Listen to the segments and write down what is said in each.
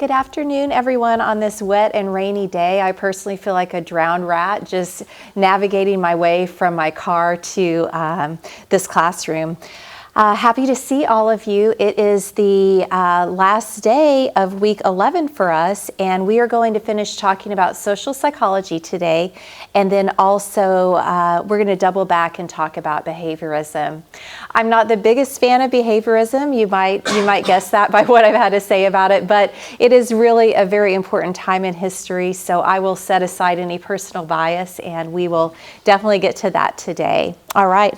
Good afternoon, everyone. On this wet and rainy day, I personally feel like a drowned rat just navigating my way from my car to this classroom. Happy to see all of you. It is the last day of week 11 for us, and we are going to finish talking about social psychology today, and then also we're going to double back and talk about behaviorism. I'm not the biggest fan of behaviorism. You might guess that by what I've had to say about it, but it is really a very important time in history, so I will set aside any personal bias, and we will definitely get to that today. All right.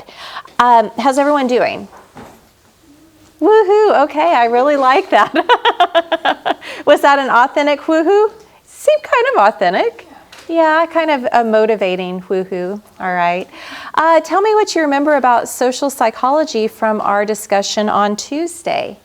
How's everyone doing? Woohoo, okay, I really like that. Was that an authentic woohoo? Seemed kind of authentic. Yeah, kind of a motivating woohoo. All right. Tell me what you remember about social psychology from our discussion on Tuesday.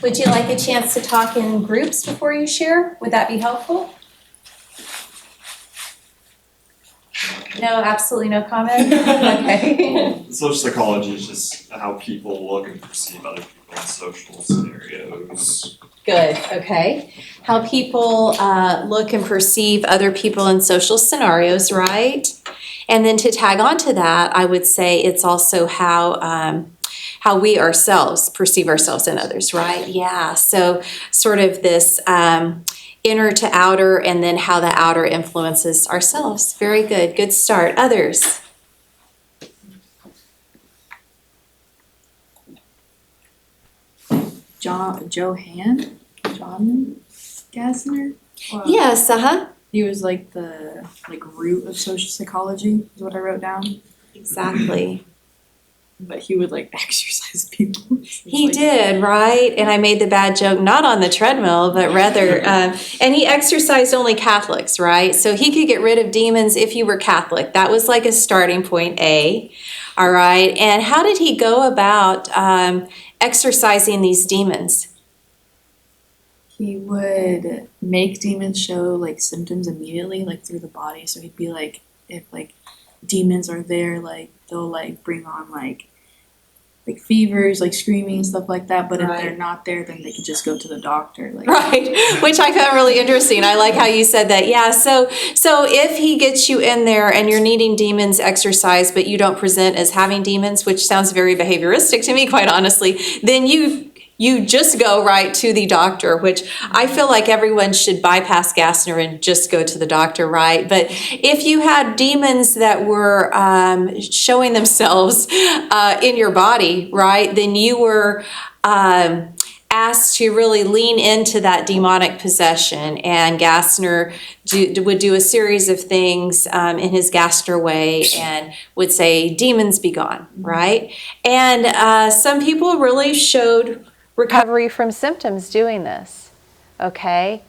Would you like a chance to talk in groups before you share? Would that be helpful? No, absolutely no comment? Okay. Social psychology is just how people look and perceive other people in social scenarios. Good, okay. How people look and perceive other people in social scenarios, right? And then to tag on to that, I would say it's also how we ourselves perceive ourselves in others, right? Yeah, so sort of this inner to outer, and then how the outer influences ourselves. Very good, good start. Others? John Gassner? Yes, uh-huh. He was like the root of social psychology, is what I wrote down. Exactly. But he would exercise people. He did, right? And I made the bad joke, not on the treadmill, but rather, and he exercised only Catholics, right? So he could get rid of demons if you were Catholic. That was like a starting point A, all right? And how did he go about exercising these demons? He would make demons show symptoms immediately, through the body. So he'd be if demons are there, they'll bring on fevers, screaming and stuff like that. But Right. if they're not there, then they could just go to the doctor. Right, which I found really interesting. I like how you said that. Yeah, so if he gets you in there and you're needing demons exercised, but you don't present as having demons, which sounds very behavioristic to me, quite honestly, then you just go right to the doctor, which I feel like everyone should bypass Gassner and just go to the doctor, right? But if you had demons that were showing themselves in your body, right, then you were asked to really lean into that demonic possession. And Gassner would do a series of things in his Gassner way and would say, demons be gone, right? And some people really showed recovery from symptoms doing this, okay?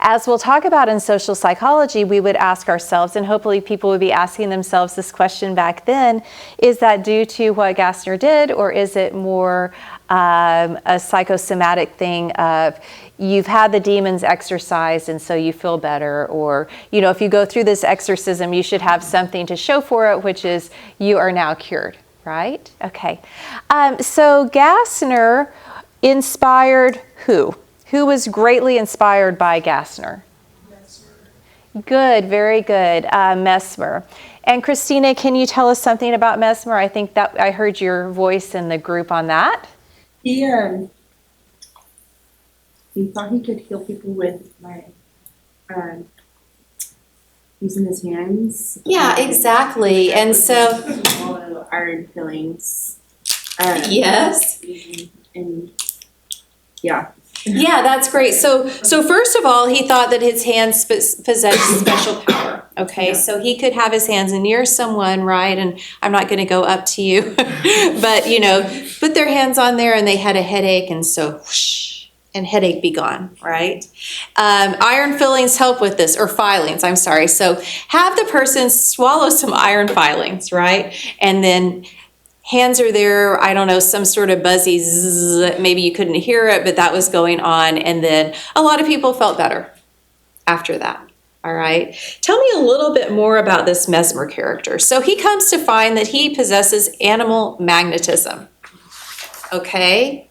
As we'll talk about in social psychology, we would ask ourselves, and hopefully people would be asking themselves this question back then, is that due to what Gassner did, or is it more a psychosomatic thing of you've had the demons exorcised and so you feel better, or if you go through this exorcism, you should have something to show for it, which is you are now cured, right? Okay. So Gassner inspired who? Who was greatly inspired by Gassner? Mesmer. Good, very good. Mesmer. And Christina, can you tell us something about Mesmer? I think that I heard your voice in the group on that. He thought he could heal people with using his hands. Yeah, exactly. And so, Swallow iron fillings. yes. And yeah. Yeah, that's great. So first of all, he thought that his hands possessed special power. Okay, so he could have his hands near someone, right? And I'm not going to go up to you, but put their hands on there, and they had a headache, and so whoosh, and headache be gone, right? Iron fillings help with this, or filings. I'm sorry. So have the person swallow some iron filings, right? And then hands are there, I don't know, some sort of buzzy zzz, maybe you couldn't hear it, but that was going on. And then a lot of people felt better. after that. All right. Tell me a little bit more about this Mesmer character. So he comes to find that he possesses animal magnetism. Okay.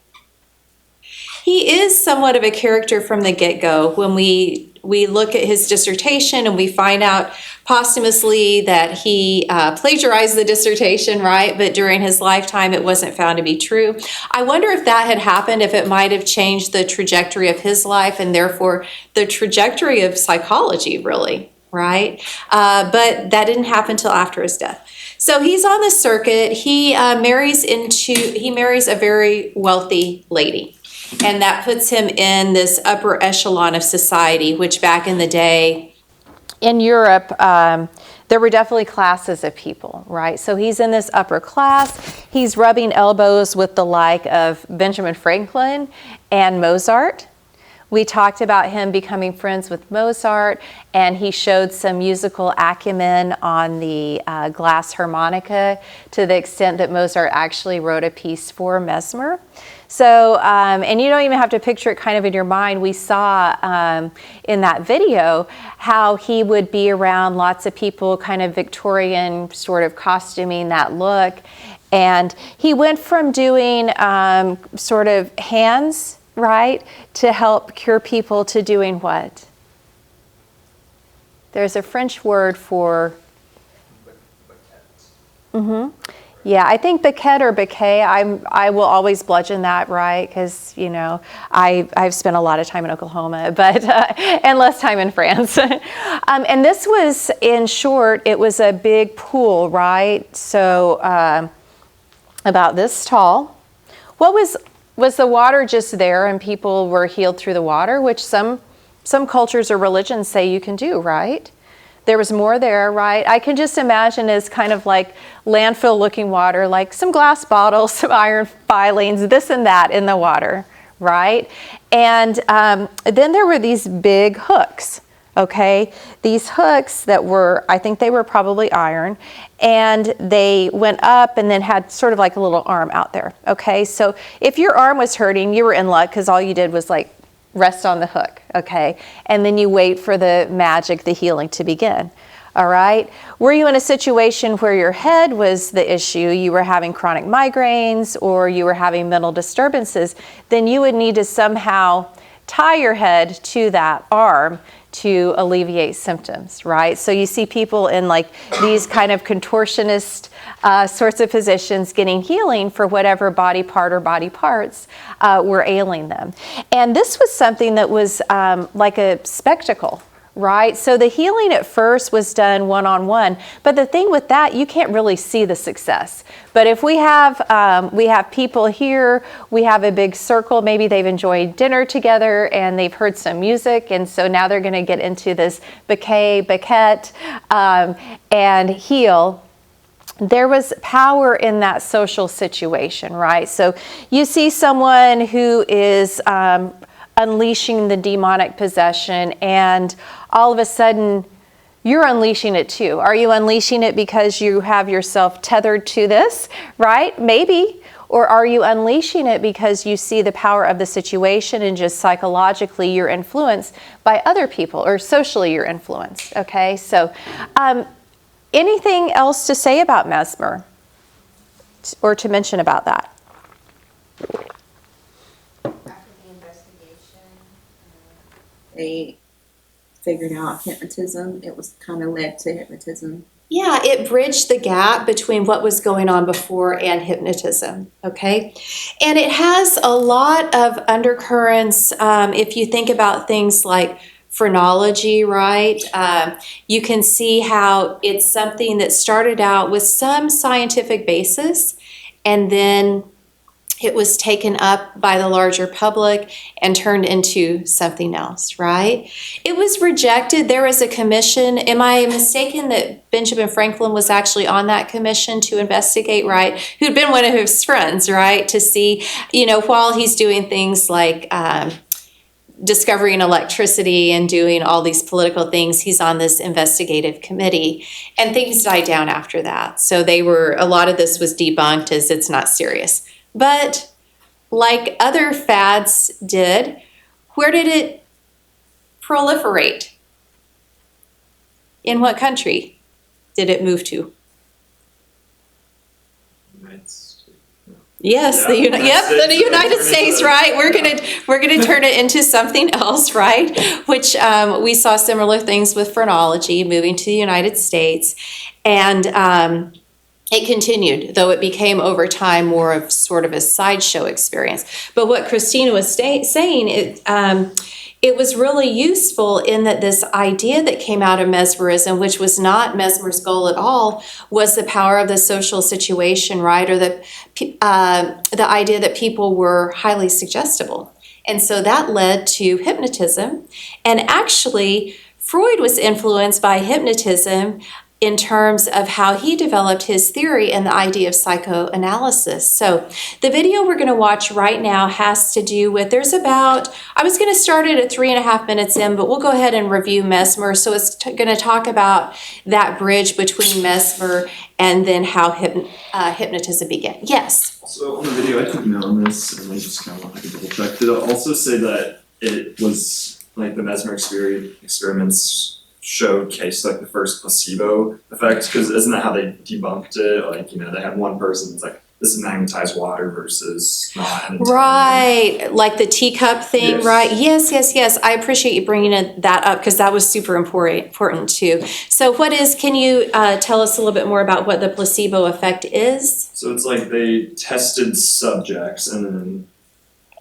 He is somewhat of a character from the get-go when we look at his dissertation and we find out posthumously that he plagiarized the dissertation, right? But during his lifetime, it wasn't found to be true. I wonder if that had happened, if it might have changed the trajectory of his life and therefore the trajectory of psychology, really, right? But that didn't happen until after his death. So he's on the circuit. He marries a very wealthy lady. And that puts him in this upper echelon of society, which back in the day in Europe, there were definitely classes of people, right? So he's in this upper class. He's rubbing elbows with the like of Benjamin Franklin and Mozart. We talked about him becoming friends with Mozart, and he showed some musical acumen on the glass harmonica to the extent that Mozart actually wrote a piece for Mesmer. So, and you don't even have to picture it kind of in your mind. We saw in that video how he would be around lots of people, kind of Victorian sort of costuming that look. And he went from doing sort of hands, right, to help cure people to doing what? There's a French word for... Yeah, I think baguette or bouquet, I will always bludgeon that, right? Because, you know, I've spent a lot of time in Oklahoma, but and less time in France. And this was, in short, it was a big pool, right? So about this tall. What was the water just there and people were healed through the water, which some cultures or religions say you can do, right? There was more there, right? I can just imagine as kind of like landfill looking water, like some glass bottles, some iron filings, this and that in the water, right? And then there were these big hooks, okay? These hooks that were, I think they were probably iron, and they went up and then had sort of like a little arm out there, okay? So if your arm was hurting, you were in luck because all you did was like rest on the hook, okay? And then you wait for the magic, the healing to begin, all right? Were you in a situation where your head was the issue, you were having chronic migraines or you were having mental disturbances, then you would need to somehow tie your head to that arm to alleviate symptoms, right? So you see people in like these kind of contortionist sorts of positions getting healing for whatever body part or body parts were ailing them. And this was something that was like a spectacle, right? So the healing at first was done one-on-one, but the thing with that, you can't really see the success. But if we have people here, we have a big circle, maybe they've enjoyed dinner together and they've heard some music, and so now they're gonna get into this baguette, and heal. There was power in that social situation, right? So you see someone who is unleashing the demonic possession, and all of a sudden you're unleashing it too. Are you unleashing it because you have yourself tethered to this, right? Maybe. Or are you unleashing it because you see the power of the situation and just psychologically you're influenced by other people, or socially you're influenced, okay? So anything else to say about Mesmer or to mention about that? They figured out hypnotism. It was kind of led to hypnotism. Yeah, it bridged the gap between what was going on before and hypnotism, okay? And it has a lot of undercurrents. If you think about things like phrenology, right? You can see how it's something that started out with some scientific basis, and then it was taken up by the larger public and turned into something else, right? It was rejected. There was a commission. Am I mistaken that Benjamin Franklin was actually on that commission to investigate, right? Who'd been one of his friends, right? To see, while he's doing things like discovering electricity and doing all these political things, he's on this investigative committee, and things died down after that. So a lot of this was debunked as it's not serious. But like other fads did, where did it proliferate? In what country did it move to? United States. Yes, Yeah, the United United States. States, right? We're gonna turn it into something else, right? Which we saw similar things with phrenology moving to the United States, and it continued, though it became over time more of sort of a sideshow experience. But what Christina was saying, it was really useful in that this idea that came out of mesmerism, which was not Mesmer's goal at all, was the power of the social situation, right? Or the idea that people were highly suggestible. And so that led to hypnotism. And actually, Freud was influenced by hypnotism in terms of how he developed his theory and the idea of psychoanalysis. So the video we're going to watch right now has to do with, I was going to start it at 3.5 minutes in, but we'll go ahead and review Mesmer. So it's going to talk about that bridge between Mesmer and then how hypnotism began. Yes? So on the video, I took note on this, and I just kind of want to double check. Did it also say that it was like the Mesmer experiments showcased like the first placebo effect? Because isn't that how they debunked it? Like, they had one person that's like, this is magnetized water versus not. Right, like the teacup thing, Yes. right? Yes. I appreciate you bringing that up because that was super important too. So can you tell us a little bit more about what the placebo effect is? So it's like they tested subjects, and then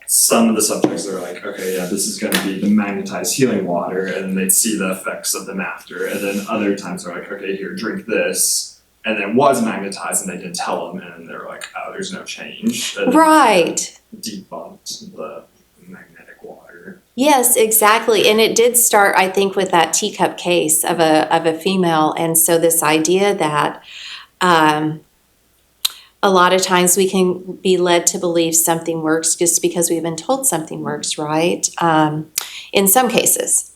some of the subjects are like, okay, yeah, this is going to be the magnetized healing water, and they'd see the effects of them after. And then other times they're like, okay, here, drink this, and then was magnetized, and they didn't tell them, and they're like, oh, there's no change. And Right. debunked the magnetic water. Yes, exactly. And it did start, I think, with that teacup case of a female. And so this idea that a lot of times we can be led to believe something works just because we've been told something works, right? In some cases.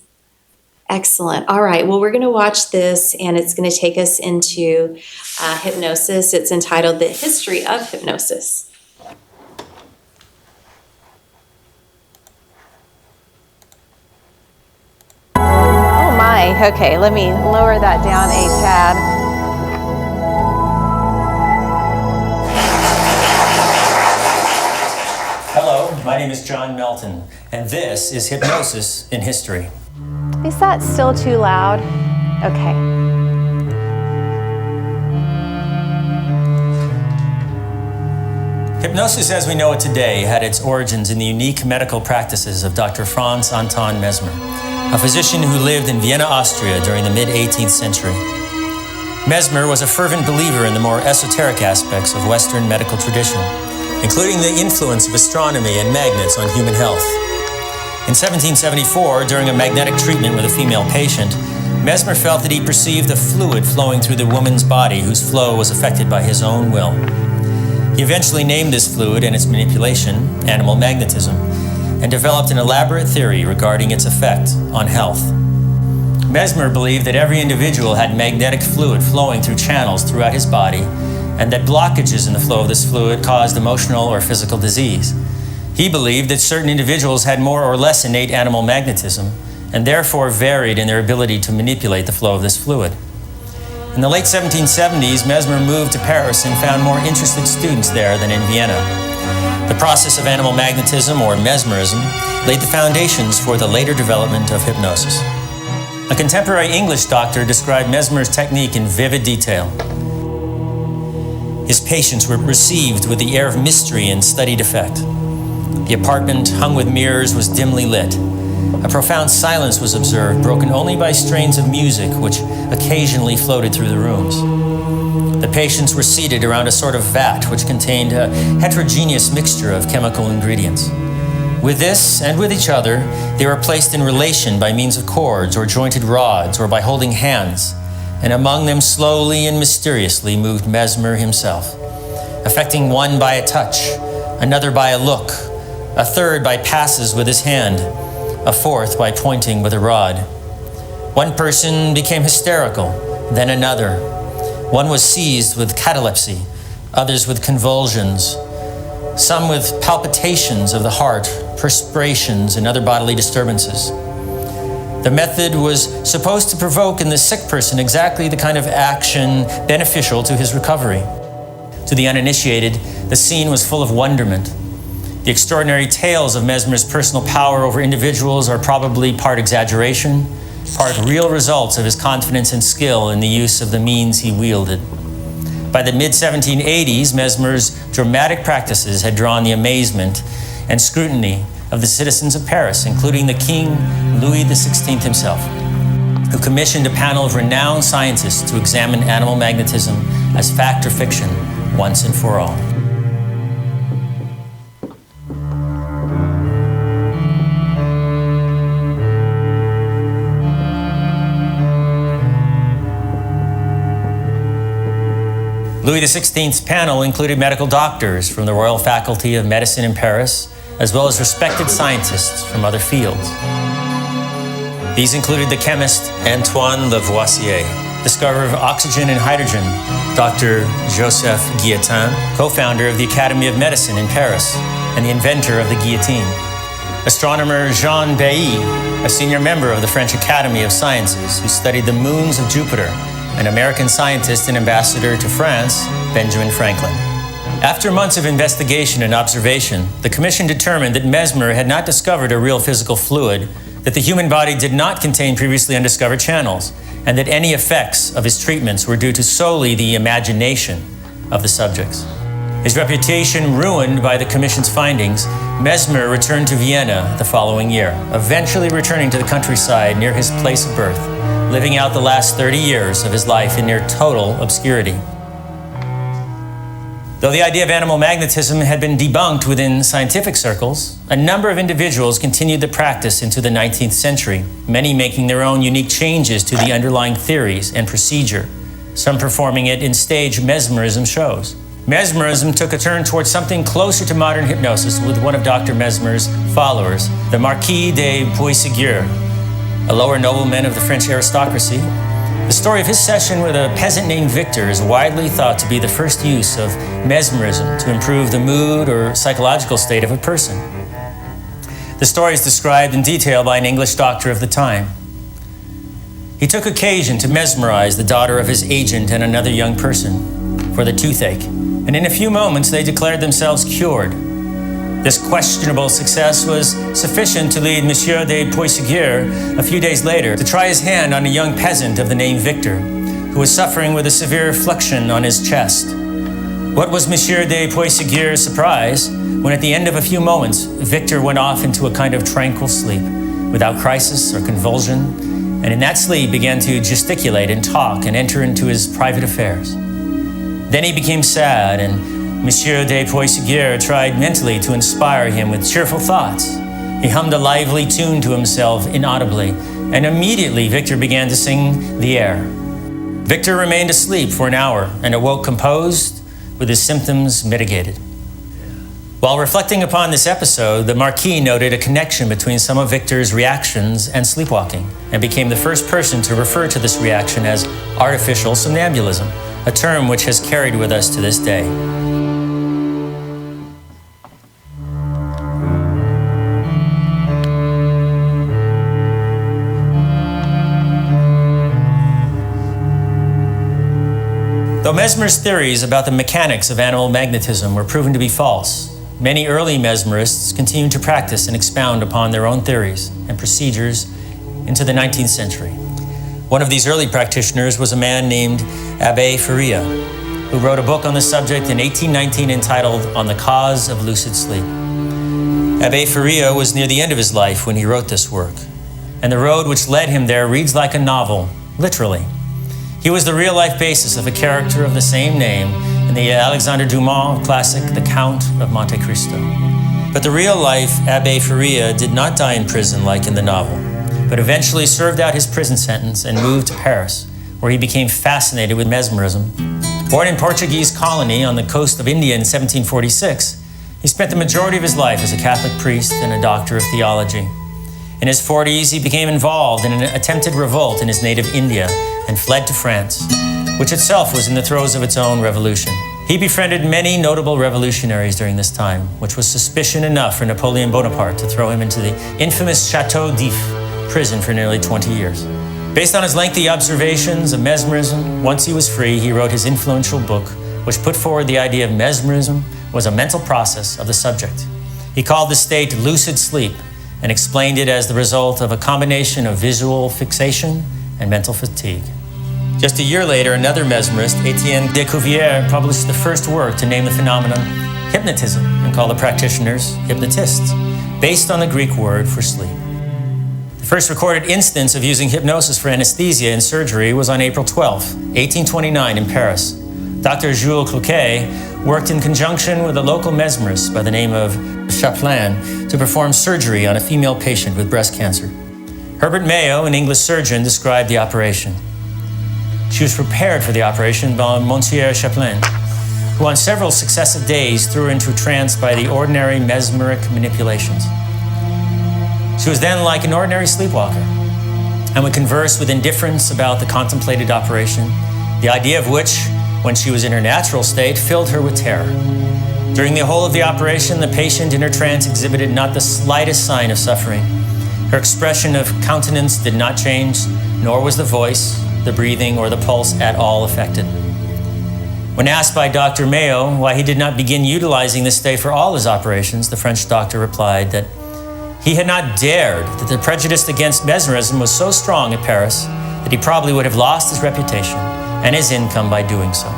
Excellent. All right. Well, we're going to watch this, and it's going to take us into hypnosis. It's entitled The History of Hypnosis. Oh my. Okay, let me lower that down a tad. Hello, my name is John Melton, and this is Hypnosis in History. Is that still too loud? Okay. Hypnosis as we know it today had its origins in the unique medical practices of Dr. Franz Anton Mesmer, a physician who lived in Vienna, Austria during the mid-18th century. Mesmer was a fervent believer in the more esoteric aspects of Western medical tradition, including the influence of astronomy and magnets on human health. In 1774, during a magnetic treatment with a female patient, Mesmer felt that he perceived a fluid flowing through the woman's body whose flow was affected by his own will. He eventually named this fluid and its manipulation animal magnetism, and developed an elaborate theory regarding its effect on health. Mesmer believed that every individual had magnetic fluid flowing through channels throughout his body, and that blockages in the flow of this fluid caused emotional or physical disease. He believed that certain individuals had more or less innate animal magnetism, and therefore varied in their ability to manipulate the flow of this fluid. In the late 1770s, Mesmer moved to Paris and found more interested students there than in Vienna. The process of animal magnetism, or mesmerism, laid the foundations for the later development of hypnosis. A contemporary English doctor described Mesmer's technique in vivid detail. His patients were received with the air of mystery and studied effect. The apartment, hung with mirrors, was dimly lit. A profound silence was observed, broken only by strains of music which occasionally floated through the rooms. The patients were seated around a sort of vat which contained a heterogeneous mixture of chemical ingredients. With this and with each other, they were placed in relation by means of cords or jointed rods or by holding hands, and among them slowly and mysteriously moved Mesmer himself, affecting one by a touch, another by a look, a third by passes with his hand, a fourth by pointing with a rod. One person became hysterical, then another. One was seized with catalepsy, others with convulsions, some with palpitations of the heart, perspirations, and other bodily disturbances. The method was supposed to provoke in the sick person exactly the kind of action beneficial to his recovery. To the uninitiated, the scene was full of wonderment. The extraordinary tales of Mesmer's personal power over individuals are probably part exaggeration, part real results of his confidence and skill in the use of the means he wielded. By the mid-1780s, Mesmer's dramatic practices had drawn the amazement and scrutiny of the citizens of Paris, including the King Louis XVI himself, who commissioned a panel of renowned scientists to examine animal magnetism as fact or fiction once and for all. Louis XVI's panel included medical doctors from the Royal Faculty of Medicine in Paris, as well as respected scientists from other fields. These included the chemist Antoine Lavoisier, discoverer of oxygen and hydrogen, Dr. Joseph Guillotin, co-founder of the Academy of Medicine in Paris, and the inventor of the guillotine. Astronomer Jean Bailly, a senior member of the French Academy of Sciences, who studied the moons of Jupiter, an American scientist and ambassador to France, Benjamin Franklin. After months of investigation and observation, the commission determined that Mesmer had not discovered a real physical fluid, that the human body did not contain previously undiscovered channels, and that any effects of his treatments were due to solely the imagination of the subjects. His reputation ruined by the commission's findings, Mesmer returned to Vienna the following year, eventually returning to the countryside near his place of birth, living out the last 30 years of his life in near total obscurity. Though the idea of animal magnetism had been debunked within scientific circles, a number of individuals continued the practice into the 19th century, many making their own unique changes to the underlying theories and procedure, some performing it in stage mesmerism shows. Mesmerism took a turn towards something closer to modern hypnosis with one of Dr. Mesmer's followers, the Marquis de Puységur, a lower nobleman of the French aristocracy. The story of his session with a peasant named Victor is widely thought to be the first use of mesmerism to improve the mood or psychological state of a person. The story is described in detail by an English doctor of the time. He took occasion to mesmerize the daughter of his agent and another young person for the toothache, and in a few moments they declared themselves cured. This questionable success was sufficient to lead Monsieur de Puységur a few days later to try his hand on a young peasant of the name Victor, who was suffering with a severe flexion on his chest. What was Monsieur de Puységur's surprise when at the end of a few moments, Victor went off into a kind of tranquil sleep, without crisis or convulsion, and in that sleep began to gesticulate and talk and enter into his private affairs. Then he became sad, and Monsieur de Puységur tried mentally to inspire him with cheerful thoughts. He hummed a lively tune to himself inaudibly, and immediately Victor began to sing the air. Victor remained asleep for an hour and awoke composed, with his symptoms mitigated. While reflecting upon this episode, the Marquis noted a connection between some of Victor's reactions and sleepwalking, and became the first person to refer to this reaction as artificial somnambulism, a term which has carried with us to this day. Though Mesmer's theories about the mechanics of animal magnetism were proven to be false, many early mesmerists continued to practice and expound upon their own theories and procedures into the 19th century. One of these early practitioners was a man named Abbé Faria, who wrote a book on the subject in 1819 entitled On the Cause of Lucid Sleep. Abbé Faria was near the end of his life when he wrote this work, and the road which led him there reads like a novel, literally. He was the real-life basis of a character of the same name in the Alexandre Dumas classic, The Count of Monte Cristo. But the real-life Abbé Faria did not die in prison like in the novel, but eventually served out his prison sentence and moved to Paris, where he became fascinated with mesmerism. Born in Portuguese colony on the coast of India in 1746, he spent the majority of his life as a Catholic priest and a doctor of theology. In his 40s, he became involved in an attempted revolt in his native India and fled to France, which itself was in the throes of its own revolution. He befriended many notable revolutionaries during this time, which was suspicion enough for Napoleon Bonaparte to throw him into the infamous Chateau d'If prison for nearly 20 years. Based on his lengthy observations of mesmerism, once he was free, he wrote his influential book, which put forward the idea of mesmerism was a mental process of the subject. He called the state lucid sleep and explained it as the result of a combination of visual fixation and mental fatigue. Just a year later, another mesmerist, Etienne de Cuvier, published the first work to name the phenomenon hypnotism and call the practitioners hypnotists, based on the Greek word for sleep. The first recorded instance of using hypnosis for anesthesia in surgery was on April 12, 1829 in Paris. Dr. Jules Cloquet worked in conjunction with a local mesmerist by the name of Chaplin to perform surgery on a female patient with breast cancer. Herbert Mayo, an English surgeon, described the operation. She was prepared for the operation by Monsieur Chaplin, who on several successive days threw her into a trance by the ordinary mesmeric manipulations. She was then like an ordinary sleepwalker and would converse with indifference about the contemplated operation, the idea of which, when she was in her natural state, filled her with terror. During the whole of the operation, the patient in her trance exhibited not the slightest sign of suffering. Her expression of countenance did not change, nor was the voice, the breathing, or the pulse at all affected. When asked by Dr. Mayo why he did not begin utilizing this state for all his operations, the French doctor replied that he had not dared, that the prejudice against mesmerism was so strong at Paris that he probably would have lost his reputation and his income by doing so.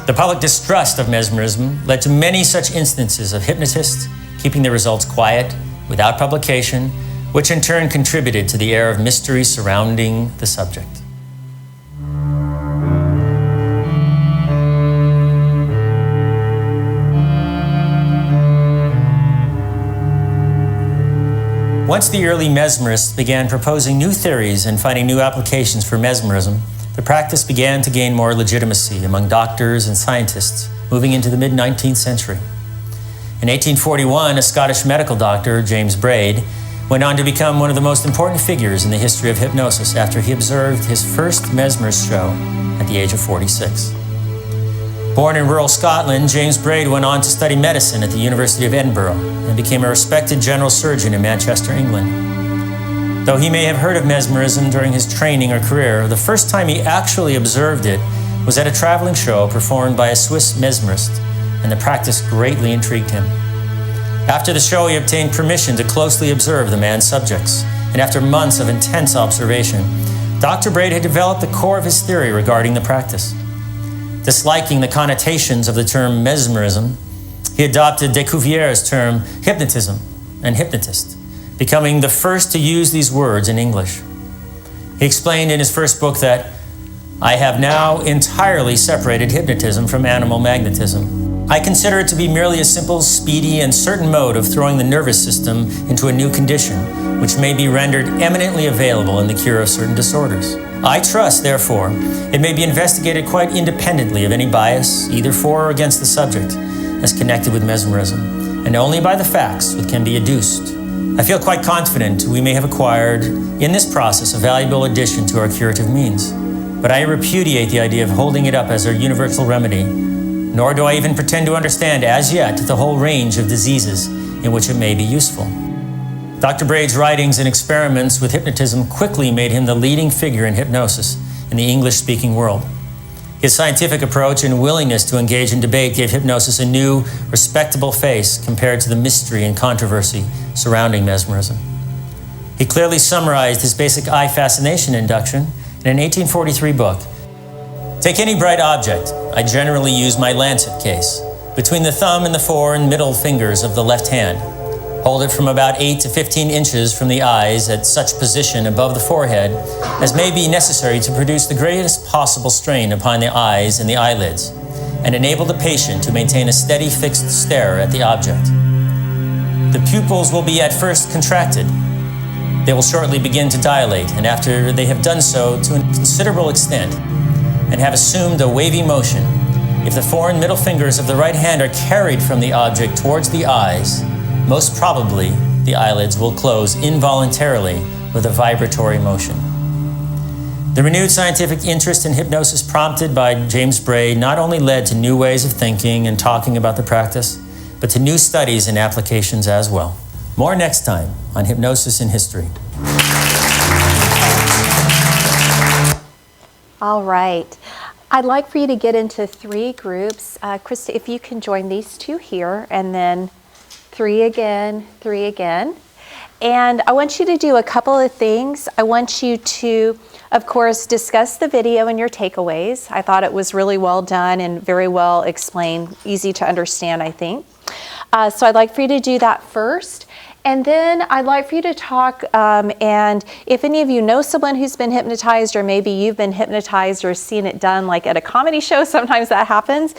The public distrust of mesmerism led to many such instances of hypnotists keeping their results quiet, without publication, which in turn contributed to the air of mystery surrounding the subject. Once the early mesmerists began proposing new theories and finding new applications for mesmerism, the practice began to gain more legitimacy among doctors and scientists moving into the mid-19th century. In 1841, a Scottish medical doctor, James Braid, went on to become one of the most important figures in the history of hypnosis after he observed his first mesmerist show at the age of 46. Born in rural Scotland, James Braid went on to study medicine at the University of Edinburgh and became a respected general surgeon in Manchester, England. Though he may have heard of mesmerism during his training or career, the first time he actually observed it was at a traveling show performed by a Swiss mesmerist, and the practice greatly intrigued him. After the show, he obtained permission to closely observe the man's subjects, and after months of intense observation, Dr. Braid had developed the core of his theory regarding the practice. Disliking the connotations of the term mesmerism, he adopted de Cuvier's term hypnotism and hypnotist, becoming the first to use these words in English. He explained in his first book that, "I have now entirely separated hypnotism from animal magnetism. I consider it to be merely a simple, speedy, and certain mode of throwing the nervous system into a new condition, which may be rendered eminently available in the cure of certain disorders. I trust, therefore, it may be investigated quite independently of any bias, either for or against the subject, as connected with mesmerism, and only by the facts which can be adduced. I feel quite confident we may have acquired, in this process, a valuable addition to our curative means, but I repudiate the idea of holding it up as our universal remedy, nor do I even pretend to understand as yet the whole range of diseases in which it may be useful." Dr. Braid's writings and experiments with hypnotism quickly made him the leading figure in hypnosis in the English-speaking world. His scientific approach and willingness to engage in debate gave hypnosis a new, respectable face compared to the mystery and controversy surrounding mesmerism. He clearly summarized his basic eye fascination induction in an 1843 book. "Take any bright object. I generally use my lancet case, between the thumb and the fore and middle fingers of the left hand. Hold it from about 8 to 15 inches from the eyes at such position above the forehead as may be necessary to produce the greatest possible strain upon the eyes and the eyelids, and enable the patient to maintain a steady fixed stare at the object. The pupils will be at first contracted. They will shortly begin to dilate, and after they have done so to a considerable extent and have assumed a wavy motion, if the fore and middle fingers of the right hand are carried from the object towards the eyes, most probably the eyelids will close involuntarily with a vibratory motion." The renewed scientific interest in hypnosis prompted by James Braid not only led to new ways of thinking and talking about the practice, but to new studies and applications as well. More next time on Hypnosis in History. All right. I'd like for you to get into 3 groups. Krista, if you can join these 2 here, and then 3 again, 3 again. And I want you to do a couple of things. I want you to, of course, discuss the video and your takeaways. I thought it was really well done and very well explained, easy to understand, I think. So I'd like for you to do that first. And then I'd like for you to talk, and if any of you know someone who's been hypnotized, or maybe you've been hypnotized or seen it done like at a comedy show, sometimes that happens,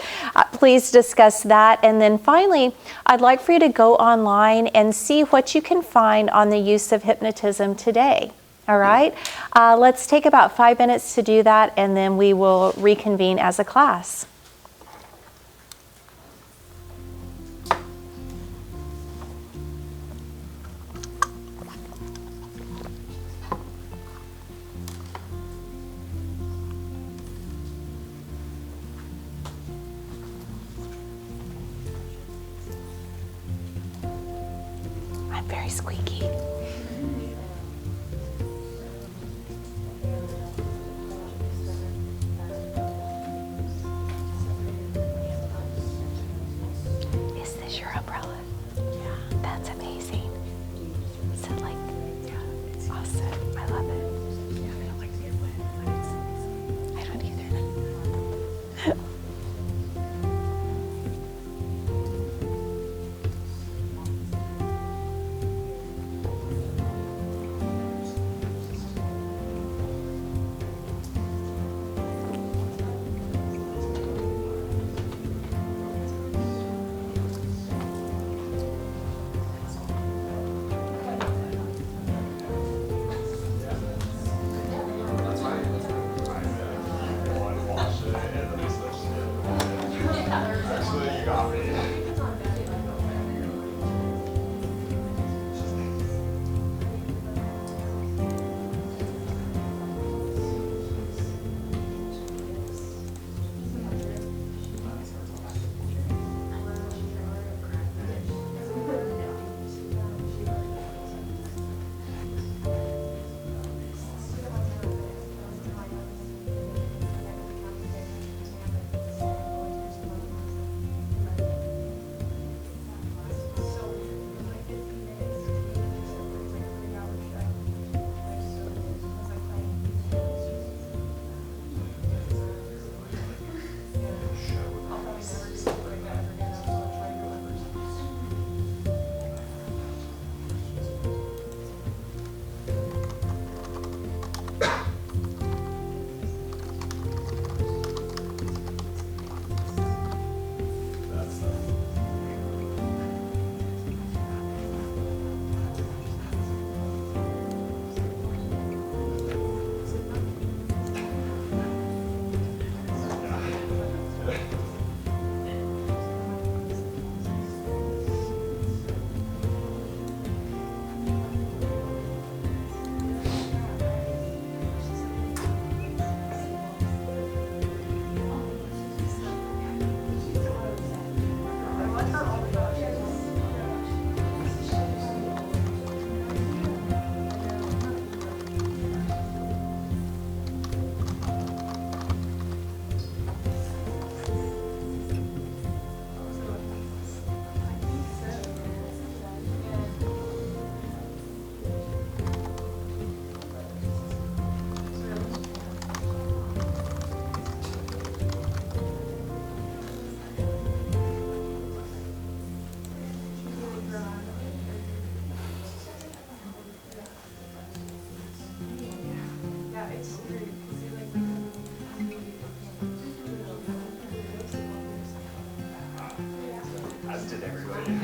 please discuss that. And then finally, I'd like for you to go online and see what you can find on the use of hypnotism today. All right? Let's take about 5 minutes to do that, and then we will reconvene as a class. I'm very squeaky. Is this your umbrella? Yeah. That's amazing. So like, yeah, it's awesome. I love it. Yeah, I don't like to get wet. I don't either. As did everybody.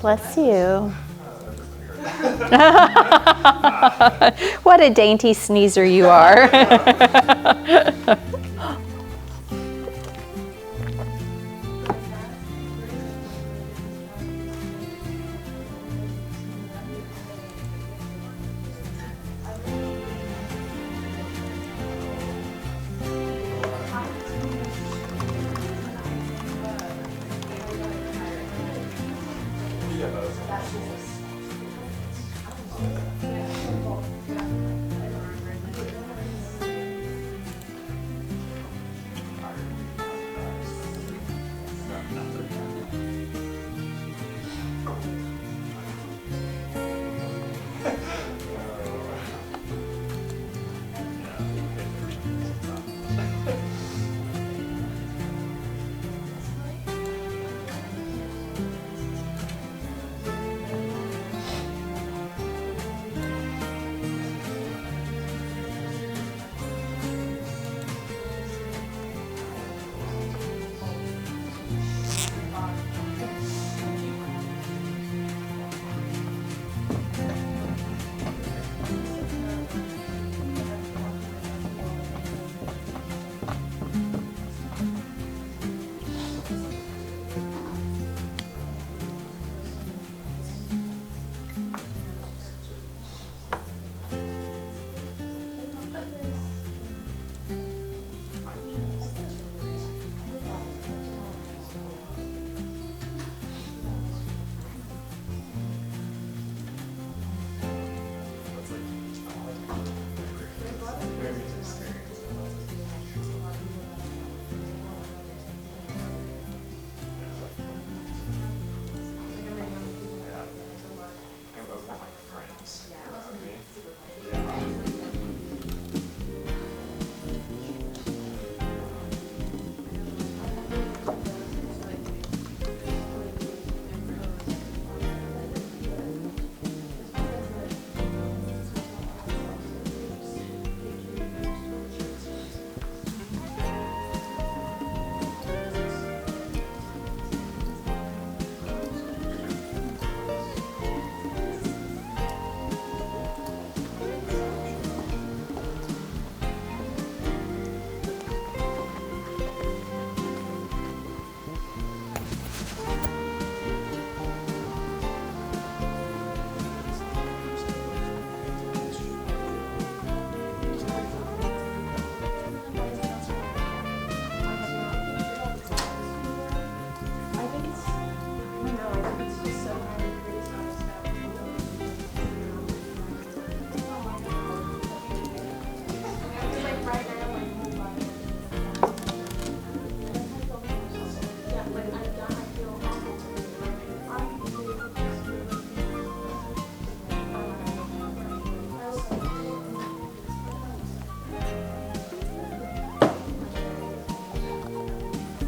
Bless you. What a dainty sneezer you are.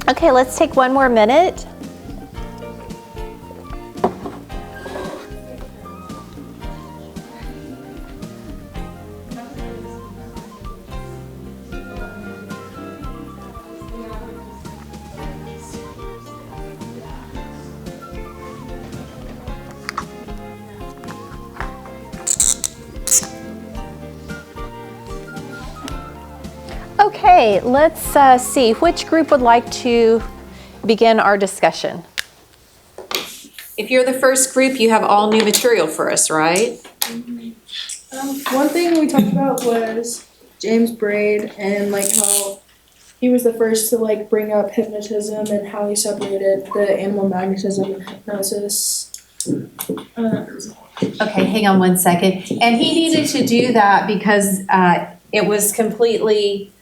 Okay, let's take one more minute. Okay, let's see, which group would like to begin our discussion? If you're the first group, you have all new material for us, right? One thing we talked about was James Braid and like how he was the first to like bring up hypnotism and how he separated the animal magnetism and hypnosis. Okay, hang on one second. And he needed to do that because it was completely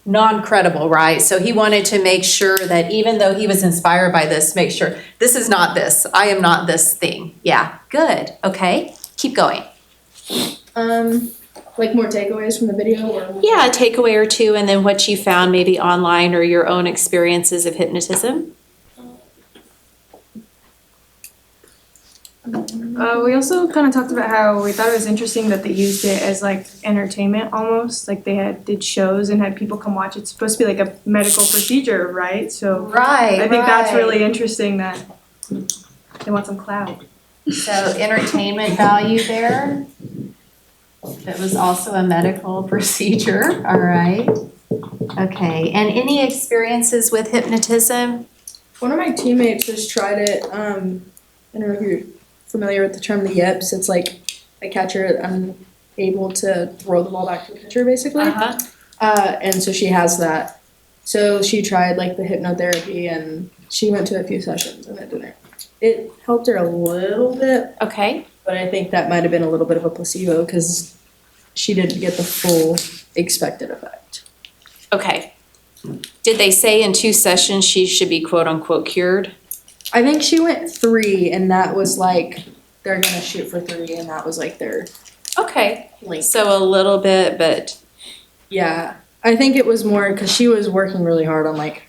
non-credible, right? So he wanted to make sure that even though he was inspired by this, make sure this is not this. I am not this thing. Yeah, good. Okay, keep going. Like more takeaways from the video or Yeah, a takeaway or two, and then what you found maybe online or your own experiences of hypnotism. We also kind of talked about how we thought it was interesting that they used it as like entertainment almost. Like they did shows and had people come watch. It's supposed to be like a medical procedure, right? So Right, I think that's really interesting that They want some clout. So entertainment value there. That was also a medical procedure, all right. Okay, and any experiences with hypnotism? One of my teammates just tried it. I don't know if you're familiar with the term the yips. It's like a catcher unable to throw the ball back to the pitcher, basically. And so she has that. So she tried like the hypnotherapy, and she went to a few sessions, and it didn't. It helped her a little bit, Okay. but I think that might have been a little bit of a placebo because she didn't get the full expected effect. Okay. Did they say in 2 sessions she should be quote unquote cured? I think she went 3, and that was like they're gonna shoot for 3, and that was like their Okay. link. So a little bit, but Yeah, I think it was more because she was working really hard on like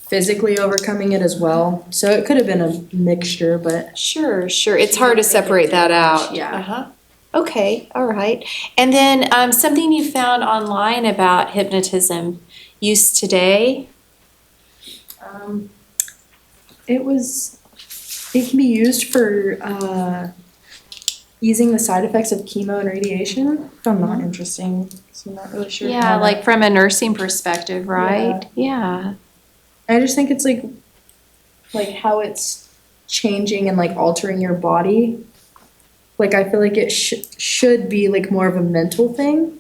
physically overcoming it as well. So it could have been a mixture, but sure. It's hard to separate that out. Yeah. Okay, all right. And then something you found online about hypnotism used today? it can be used for easing the side effects of chemo and radiation. Found that interesting. So I'm not really sure. Yeah, how that- like from a nursing perspective, right? Yeah. I just think it's like how it's changing and like altering your body. Like I feel like it should be like more of a mental thing.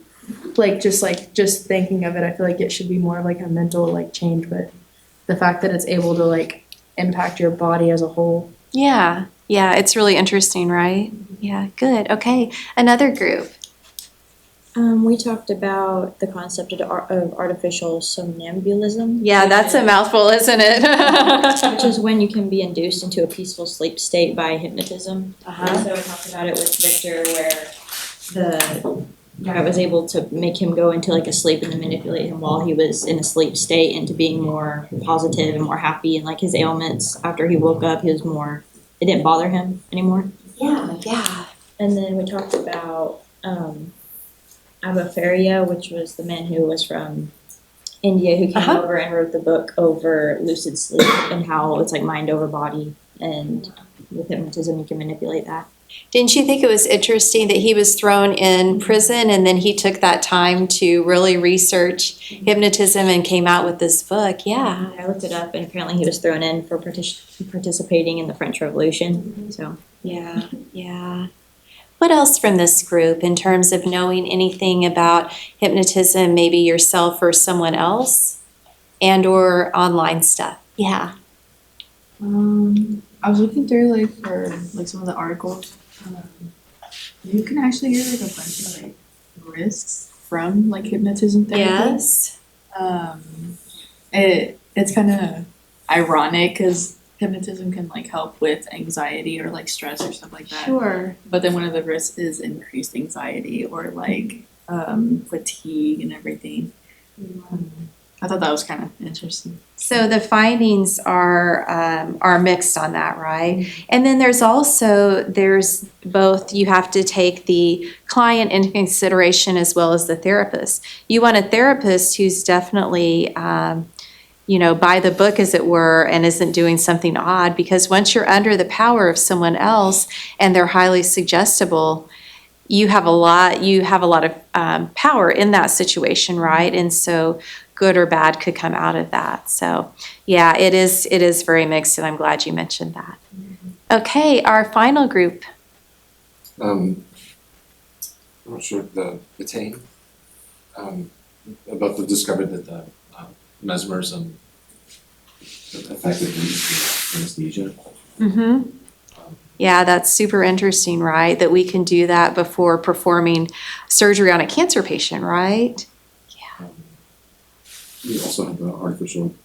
Like just thinking of it, I feel like it should be more of like a mental like change, but the fact that it's able to like impact your body as a whole. Yeah, it's really interesting, right? Yeah, good. Okay, another group. We talked about the concept of artificial somnambulism. Yeah, that's a mouthful, isn't it? Which is when you can be induced into a peaceful sleep state by hypnotism. Uh-huh. So I talked about it with Victor where the guy was able to make him go into like a sleep and then manipulate him while he was in a sleep state into being more positive and more happy, and like his ailments after he woke up, it didn't bother him anymore. Yeah. And then we talked about Abba Faria, which was the man who was from India who came over and wrote the book over lucid sleep and how it's like mind over body, and with hypnotism you can manipulate that. Didn't you think it was interesting that he was thrown in prison and then he took that time to really research hypnotism and came out with this book? Yeah. I looked it up, and apparently he was thrown in for participating in the French Revolution. So Yeah. What else from this group in terms of knowing anything about hypnotism, maybe yourself or someone else, and or online stuff? Yeah. I was looking through like for like some of the articles. You can actually get like a bunch of like risks from like hypnotism therapy. Yes. It's kind of ironic because hypnotism can like help with anxiety or like stress or stuff like that. Sure. But then one of the risks is increased anxiety or like fatigue and everything. I thought that was kind of interesting. So the findings are mixed on that, right? And then there's both, you have to take the client into consideration as well as the therapist. You want a therapist who's definitely, by the book as it were, and isn't doing something odd, because once you're under the power of someone else and they're highly suggestible, you have a lot of power in that situation, right? And so good or bad could come out of that. So yeah, it is very mixed, and I'm glad you mentioned that. Okay, our final group. I'm not sure the Tane, about the discovered that the mesmerism effectively anesthesia. Mm-hmm. Yeah, that's super interesting, right? That we can do that before performing surgery on a cancer patient, right? We also have the artificial.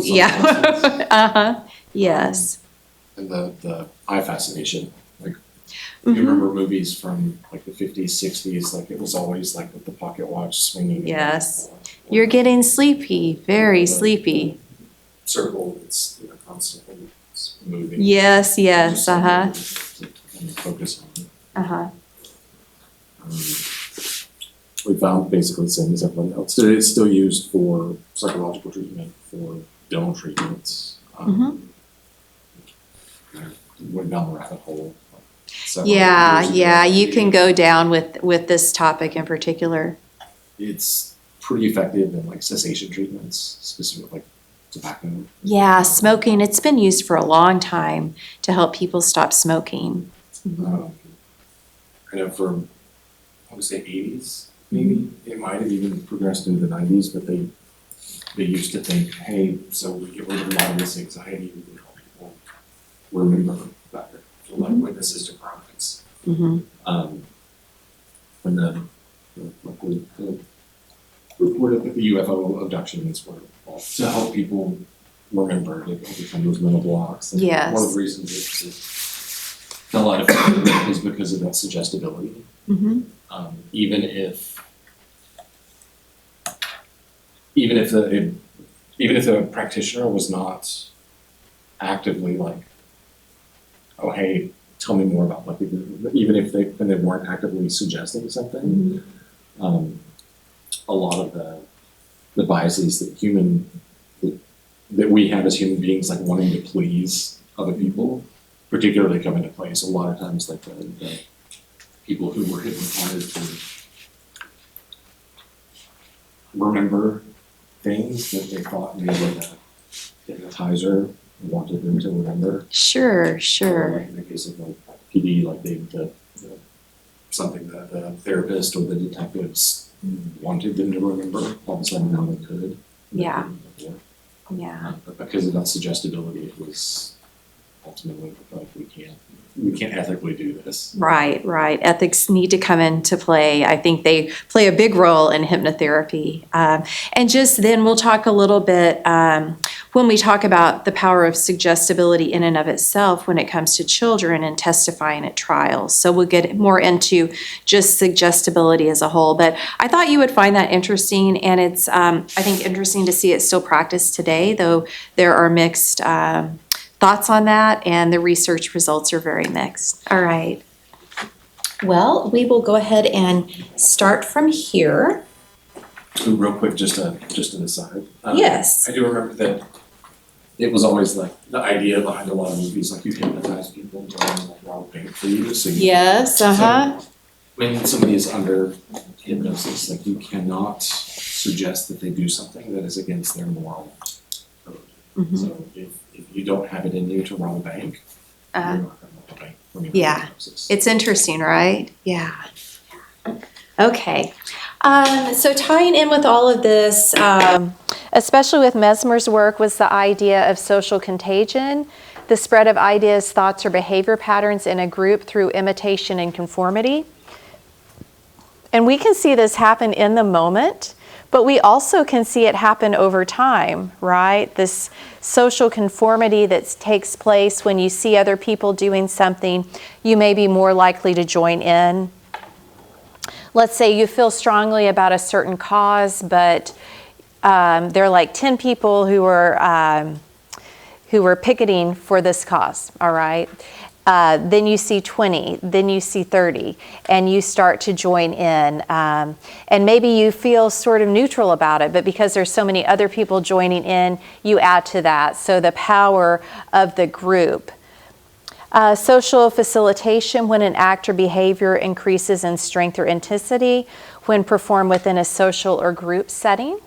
Yeah. Yes. And the eye fascination, like Mhm. you remember movies from like the 50s, 60s, like it was always like with the pocket watch swinging. Yes. You're getting sleepy, very sleepy. Circle, it's constantly moving. Yes, Just uh-huh, something to focus on it. uh-huh. We found basically the same as everybody else. It's still used for psychological treatment, for dental treatments, Went down the rabbit hole. several Yeah, years ago. yeah, you can go down with this topic in particular. It's pretty effective in like cessation treatments, specifically like tobacco. Yeah, smoking, it's been used for a long time to help people stop smoking. I know for, I would say 80s, maybe, it might have even progressed into the 90s, but they used to think, hey, so we get rid of a lot of this anxiety, we can help people remember better, so like witnesses to crimes. Mm-hmm. When the reported that the UFO abductions were all to help people remember to overcome those mental blocks. And Yes. one of the reasons it fell out of favor is because of that suggestibility. Mm-hmm. Even if the practitioner was not actively like, oh hey, tell me more about like, even if they weren't actively suggesting something, a lot of the biases that we have as human beings, like wanting to please other people, particularly come into play. So a lot of times, like the people who were hypnotized to remember things that they thought maybe the hypnotizer wanted them to remember. Sure, Or sure. like in the case of like PD, like something that the therapist or the detectives wanted them to remember, all of a sudden now they could. Yeah. Before. Yeah. But because of that suggestibility, it was ultimately like we can't ethically do this. Right, right. Ethics need to come into play. I think they play a big role in hypnotherapy. And just then we'll talk a little bit when we talk about the power of suggestibility in and of itself when it comes to children and testifying at trials. So we'll get more into just suggestibility as a whole. But I thought you would find that interesting, and it's I think interesting to see it still practiced today, though there are mixed thoughts on that, and the research results are very mixed. All right. Well, we will go ahead and start from here. So real quick, just an aside. Yes. I do remember that it was always like the idea behind a lot of movies, like you hypnotize people and tell them like rob a bank for you. So Yes, when somebody is under hypnosis, like you cannot suggest that they do something that is against their moral code. Mhm. So if you don't have it in you to rob a bank, you're not gonna rob a bank when you're yeah. under hypnosis. It's interesting, right? Yeah. Okay. So tying in with all of this, Especially with Mesmer's work, was the idea of social contagion, the spread of ideas, thoughts, or behavior patterns in a group through imitation and conformity. And we can see this happen in the moment, but we also can see it happen over time, right? This social conformity that takes place when you see other people doing something, you may be more likely to join in. Let's say you feel strongly about a certain cause, but there are like 10 people who were picketing for this cause, all right? Then you see 20, then you see 30, and you start to join in. And maybe you feel sort of neutral about it, but because there's so many other people joining in, you add to that. So the power of the group. Social facilitation, when an act or behavior increases in strength or intensity when performed within a social or group setting.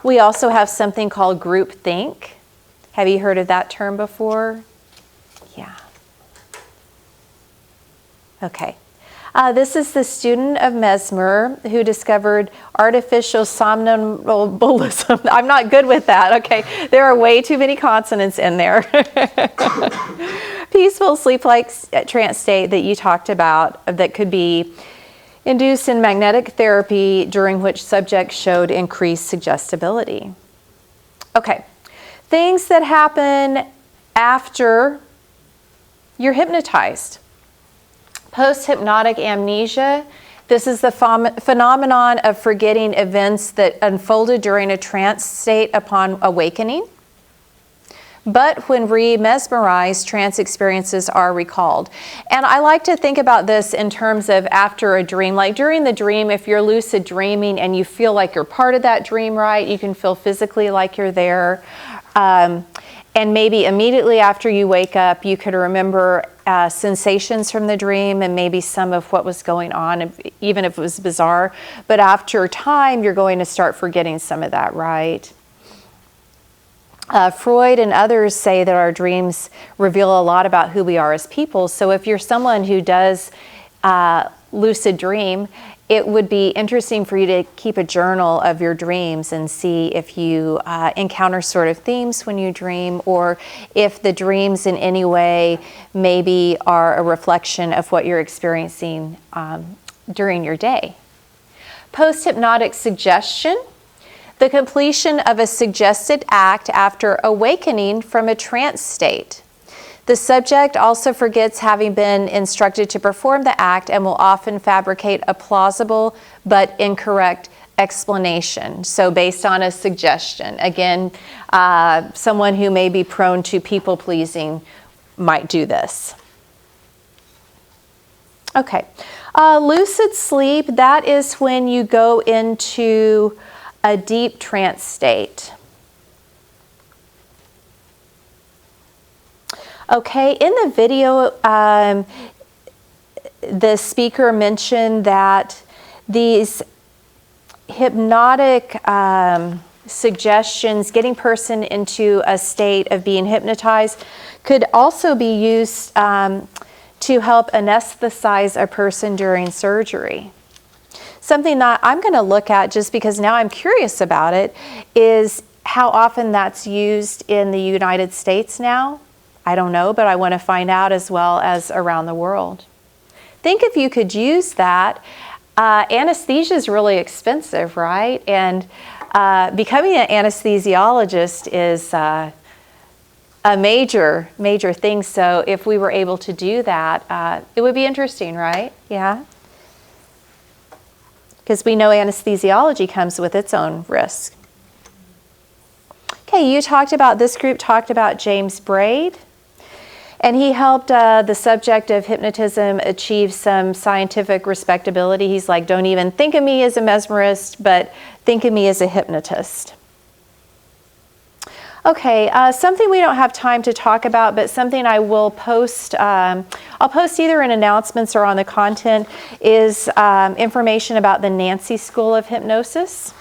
We also have something called groupthink. Have you heard of that term before? Yeah. Okay. This is the student of Mesmer who discovered artificial somnambulism. I'm not good with that. Okay. There are way too many consonants in there. Peaceful sleep-like trance state that you talked about that could be induced in magnetic therapy during which subjects showed increased suggestibility. Okay. Things that happen after you're hypnotized. Post-hypnotic amnesia. This is the phenomenon of forgetting events that unfolded during a trance state upon awakening. But when re-mesmerized, trance experiences are recalled. And I like to think about this in terms of after a dream. Like during the dream, if you're lucid dreaming and you feel like you're part of that dream, right? You can feel physically like you're there. And maybe immediately after you wake up, you could remember sensations from the dream and maybe some of what was going on, even if it was bizarre. But after time, you're going to start forgetting some of that, right? Freud and others say that our dreams reveal a lot about who we are as people. So if you're someone who does lucid dream, it would be interesting for you to keep a journal of your dreams and see if you encounter sort of themes when you dream, or if the dreams in any way maybe are a reflection of what you're experiencing during your day. Post-hypnotic suggestion. The completion of a suggested act after awakening from a trance state. The subject also forgets having been instructed to perform the act and will often fabricate a plausible but incorrect explanation. So based on a suggestion. Again, someone who may be prone to people pleasing might do this. Okay, lucid sleep, that is when you go into a deep trance state. Okay, in the video, the speaker mentioned that these hypnotic suggestions, getting person into a state of being hypnotized, could also be used to help anesthetize a person during surgery. Something that I'm going to look at, just because now I'm curious about it, is how often that's used in the United States now. I don't know, but I want to find out, as well as around the world. Think if you could use that. Anesthesia is really expensive, right? And becoming an anesthesiologist is a major thing. So if we were able to do that, it would be interesting, right? Yeah. Because we know anesthesiology comes with its own risk. Okay, this group talked about James Braid, and he helped the subject of hypnotism achieve some scientific respectability. He's like, don't even think of me as a mesmerist, but think of me as a hypnotist. Okay, something we don't have time to talk about, but something I will post, I'll post either in announcements or on the content, is information about the Nancy School of Hypnosis.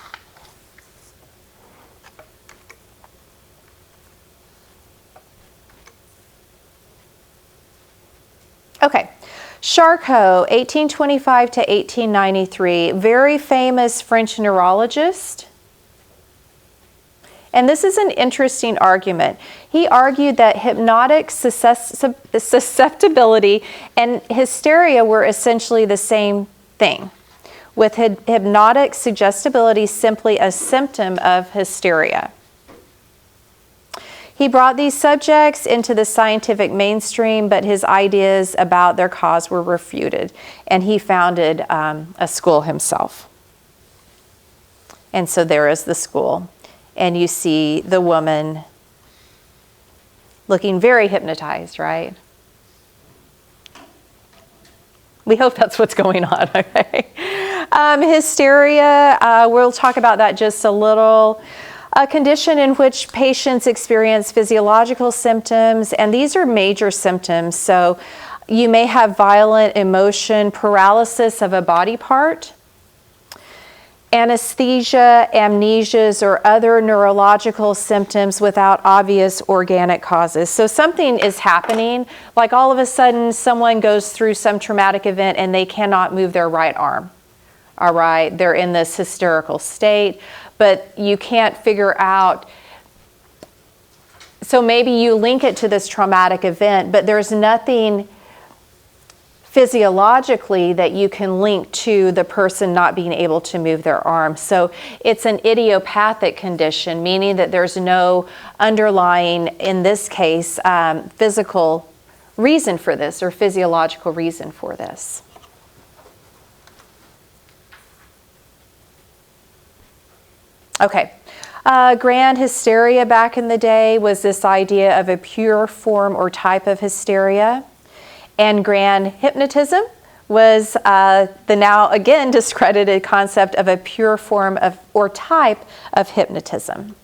Okay, Charcot, 1825 to 1893, very famous French neurologist. And this is an interesting argument. He argued that hypnotic susceptibility and hysteria were essentially the same thing, with hypnotic suggestibility simply a symptom of hysteria. He brought these subjects into the scientific mainstream, but his ideas about their cause were refuted, and he founded a school himself. And so there is the school. And you see the woman looking very hypnotized, right? We hope that's what's going on, okay? Hysteria, we'll talk about that just a little. A condition in which patients experience physiological symptoms, and these are major symptoms. So you may have violent emotion, paralysis of a body part, anesthesia, amnesias, or other neurological symptoms without obvious organic causes. So something is happening, like all of a sudden someone goes through some traumatic event and they cannot move their right arm. All right, they're in this hysterical state, but you can't figure out. So maybe you link it to this traumatic event, but there's nothing physiologically that you can link to the person not being able to move their arm. So it's an idiopathic condition, meaning that there's no underlying, in this case, physical reason for this or physiological reason for this. Okay. Grand hysteria back in the day was this idea of a pure form or type of hysteria. And grand hypnotism was the now again discredited concept of a pure form of or type of hypnotism.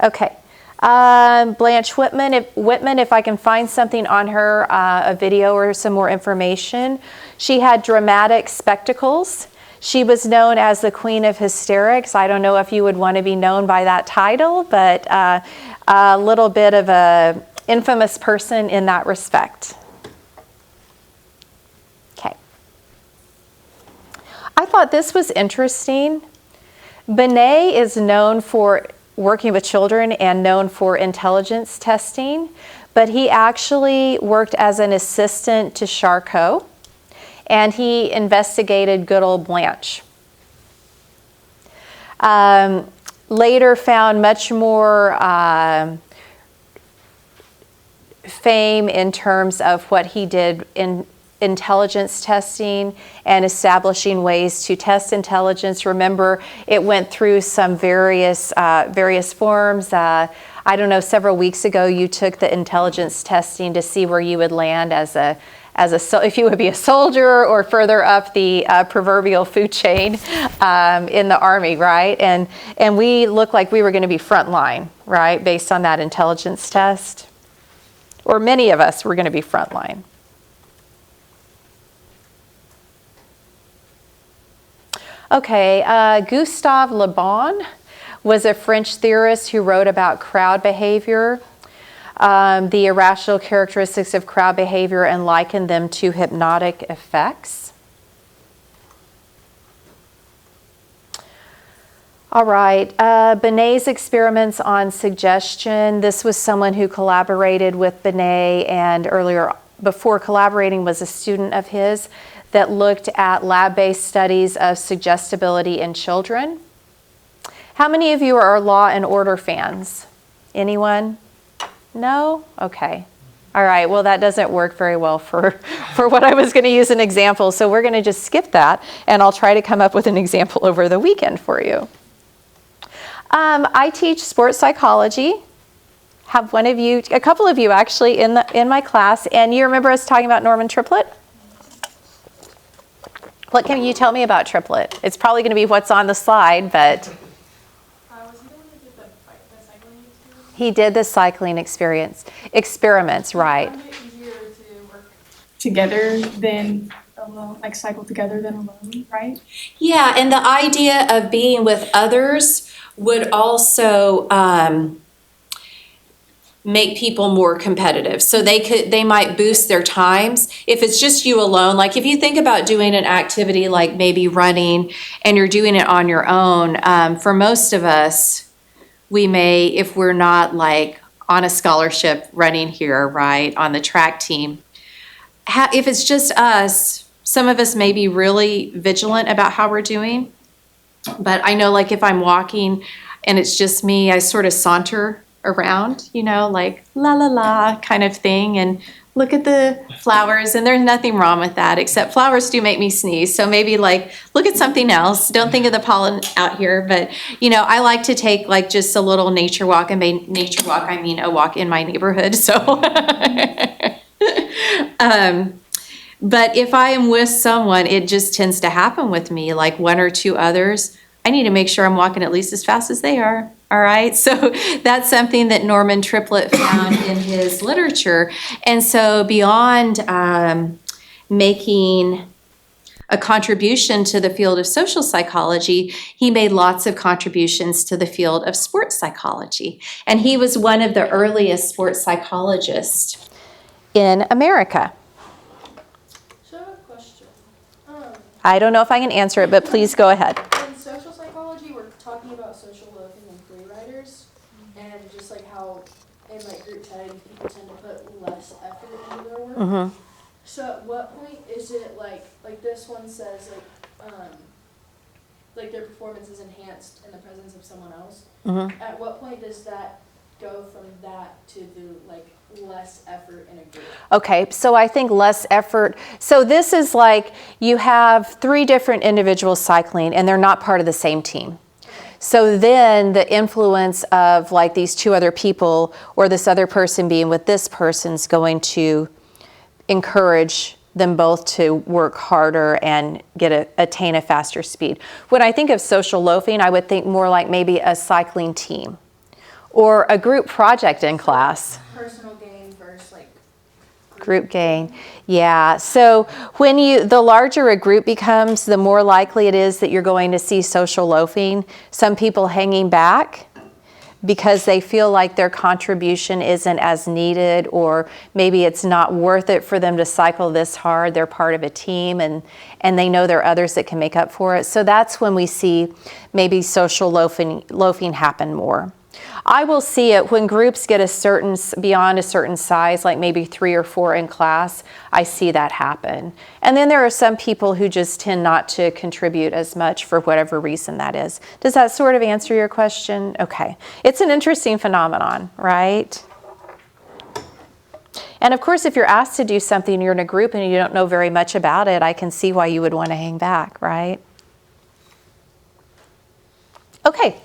Okay. Blanche Whitman, if I can find something on her, a video or some more information. She had dramatic spectacles. She was known as the Queen of Hysterics. I don't know if you would want to be known by that title, but a little bit of a infamous person in that respect. Okay. I thought this was interesting. Binet is known for working with children and known for intelligence testing, but he actually worked as an assistant to Charcot, and he investigated good old Blanche. Later found much more fame in terms of what he did in intelligence testing and establishing ways to test intelligence. Remember, it went through some various forms. I don't know, several weeks ago you took the intelligence testing to see where you would land if you would be a soldier or further up the proverbial food chain in the Army, right? And we looked like we were going to be frontline, right, based on that intelligence test. Or many of us were going to be frontline. Okay, Gustave Le Bon was a French theorist who wrote about crowd behavior, the irrational characteristics of crowd behavior, and likened them to hypnotic effects. All right, Binet's experiments on suggestion. This was someone who collaborated with Binet, and earlier, before collaborating, was a student of his, that looked at lab-based studies of suggestibility in children. How many of you are Law and Order fans? Anyone? No? Okay. All right, well that doesn't work very well for what I was going to use an example, so we're going to just skip that, and I'll try to come up with an example over the weekend for you. I teach sports psychology. Have a couple of you actually in my class, and you remember us talking about Norman Triplett? What can you tell me about Triplett? It's probably going to be what's on the slide, but... Was he the one who did the cycling experience? He did the cycling experiments, right. I find it easier to work together than alone, like cycle together than alone, right? Yeah, and the idea of being with others would also make people more competitive. So they might boost their times. If it's just you alone, like if you think about doing an activity like maybe running and you're doing it on your own, for most of us, we may, if we're not like on a scholarship running here, right, on the track team, if it's just us, some of us may be really vigilant about how we're doing. But I know like if I'm walking and it's just me, I sort of saunter around, like la la la kind of thing, and look at the flowers, and there's nothing wrong with that, except flowers do make me sneeze. So maybe like look at something else. Don't think of the pollen out here, but I like to take like just a little nature walk, and by nature walk I mean a walk in my neighborhood. So but if I am with someone, it just tends to happen with me, like one or two others. I need to make sure I'm walking at least as fast as they are. All right, so that's something that Norman Triplett found in his literature. And so beyond making a contribution to the field of social psychology, he made lots of contributions to the field of sports psychology. And he was one of the earliest sports psychologists in America. So I have a question. I don't know if I can answer it, but please go ahead. In social psychology, we're talking about social loafing and free riders, and just like how in like group settings, people tend to put less effort into their work. Mm-hmm. So at what point is it like this one says like their performance is enhanced in the presence of someone else? Mm-hmm. At what point does that go from that to the like less effort in a group? Okay, so I think less effort. So this is like you have 3 different individuals cycling and they're not part of the same team. So then the influence of like these two other people or this other person being with this person's going to encourage them both to work harder and attain a faster speed. When I think of social loafing, I would think more like maybe a cycling team or a group project in class. Personal gain versus like Group gain. Yeah. So when the larger a group becomes, the more likely it is that you're going to see social loafing. Some people hanging back because they feel like their contribution isn't as needed, or maybe it's not worth it for them to cycle this hard. They're part of a team and they know there are others that can make up for it. So that's when we see maybe social loafing happen more. I will see it when groups get beyond a certain size, like maybe 3 or 4 in class. I see that happen. And then there are some people who just tend not to contribute as much for whatever reason that is. Does that sort of answer your question? Okay. It's an interesting phenomenon, right? And of course, if you're asked to do something, you're in a group and you don't know very much about it, I can see why you would want to hang back, right? Okay.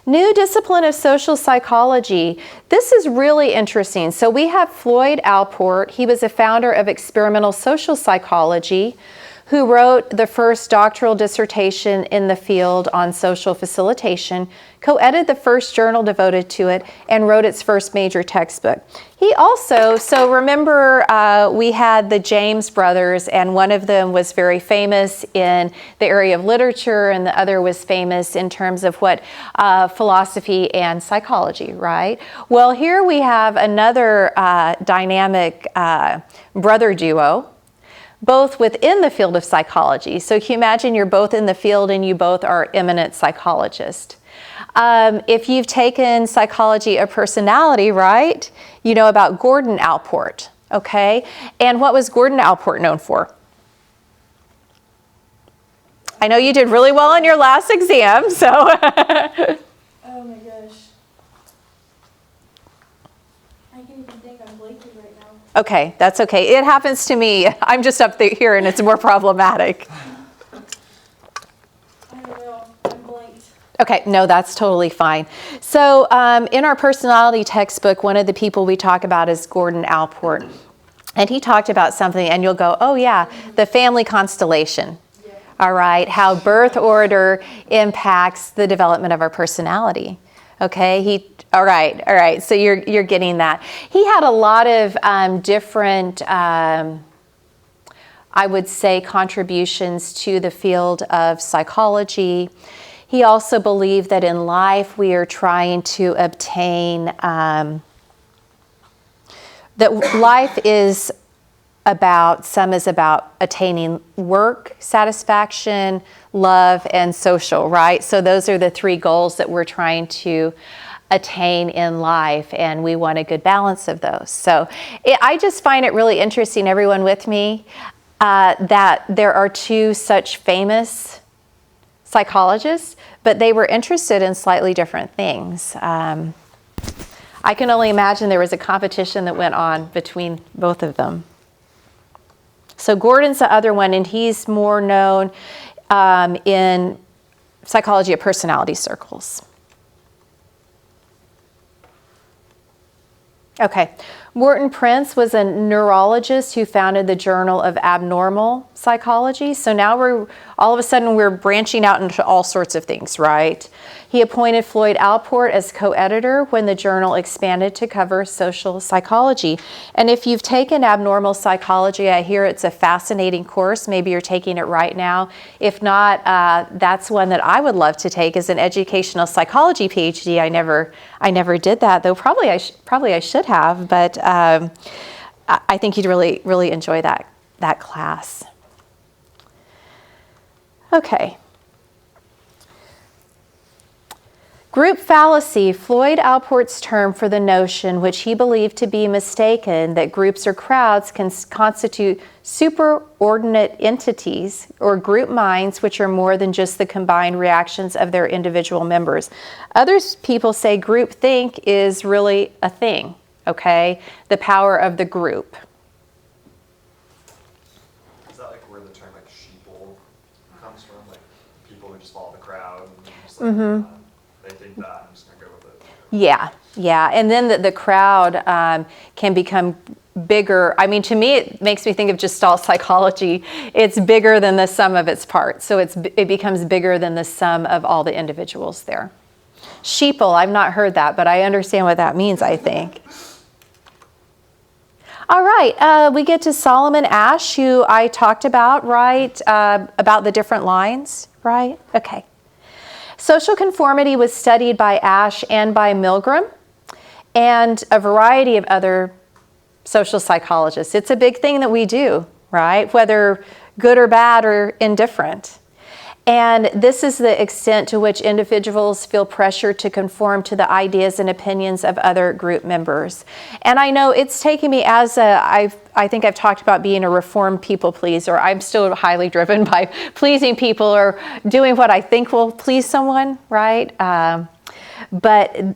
New discipline of social psychology. This is really interesting. So we have Floyd Allport. He was a founder of experimental social psychology, who wrote the first doctoral dissertation in the field on social facilitation, co-edited the first journal devoted to it, and wrote its first major textbook. He also, so remember we had the James brothers, and one of them was very famous in the area of literature, and the other was famous in terms of what philosophy and psychology, right? Well, here we have another dynamic brother duo, both within the field of psychology. So can you imagine you're both in the field and you both are eminent psychologists. If you've taken psychology of personality, right, you know about Gordon Allport, okay? And what was Gordon Allport known for? I know you did really well on your last exam, so. oh my gosh. I can't even think, I'm blanking right now. Okay, that's okay. It happens to me. I'm just up here and it's more problematic. I don't know, I'm blanked. Okay, no, that's totally fine. So in our personality textbook, one of the people we talk about is Gordon Allport. And he talked about something and you'll go, oh yeah, the family constellation. Yeah. All right, how birth order impacts the development of our personality. Okay, all right. So you're getting that. He had a lot of different, I would say, contributions to the field of psychology. He also believed that in life we are trying to obtain, that life is about attaining work, satisfaction, love, and social, right? So those are the 3 goals that we're trying to attain in life, and we want a good balance of those. So I just find it really interesting, everyone with me, that there are 2 such famous psychologists, but they were interested in slightly different things. I can only imagine there was a competition that went on between both of them. So Gordon's the other one, and he's more known in psychology of personality circles. Okay, Morton Prince was a neurologist who founded the Journal of Abnormal Psychology. So now all of a sudden we're branching out into all sorts of things, right? He appointed Floyd Allport as co-editor when the journal expanded to cover social psychology. And if you've taken abnormal psychology, I hear it's a fascinating course. Maybe you're taking it right now. If not, that's one that I would love to take as an educational psychology PhD. I never did that, though probably I should have, but I think you'd really enjoy that class. Okay. Group fallacy, Floyd Allport's term for the notion, which he believed to be mistaken, that groups or crowds can constitute superordinate entities or group minds which are more than just the combined reactions of their individual members. Other people say group think is really a thing, okay? The power of the group. Is that like where the term like sheeple comes from? Like people who just follow the crowd? And just, like, believe that, I'm just gonna go with it. Yeah, and then the crowd can become bigger. I mean, to me, it makes me think of Gestalt psychology. It's bigger than the sum of its parts, so it becomes bigger than the sum of all the individuals there. Sheeple, I've not heard that, but I understand what that means, I think. All right, we get to Solomon Asch, who I talked about, right, about the different lines, right? Okay. Social conformity was studied by Asch and by Milgram and a variety of other social psychologists. It's a big thing that we do, right? Whether good or bad or indifferent. And this is the extent to which individuals feel pressure to conform to the ideas and opinions of other group members. And I know it's taken me I think I've talked about being a reformed people pleaser. I'm still highly driven by pleasing people or doing what I think will please someone, right? But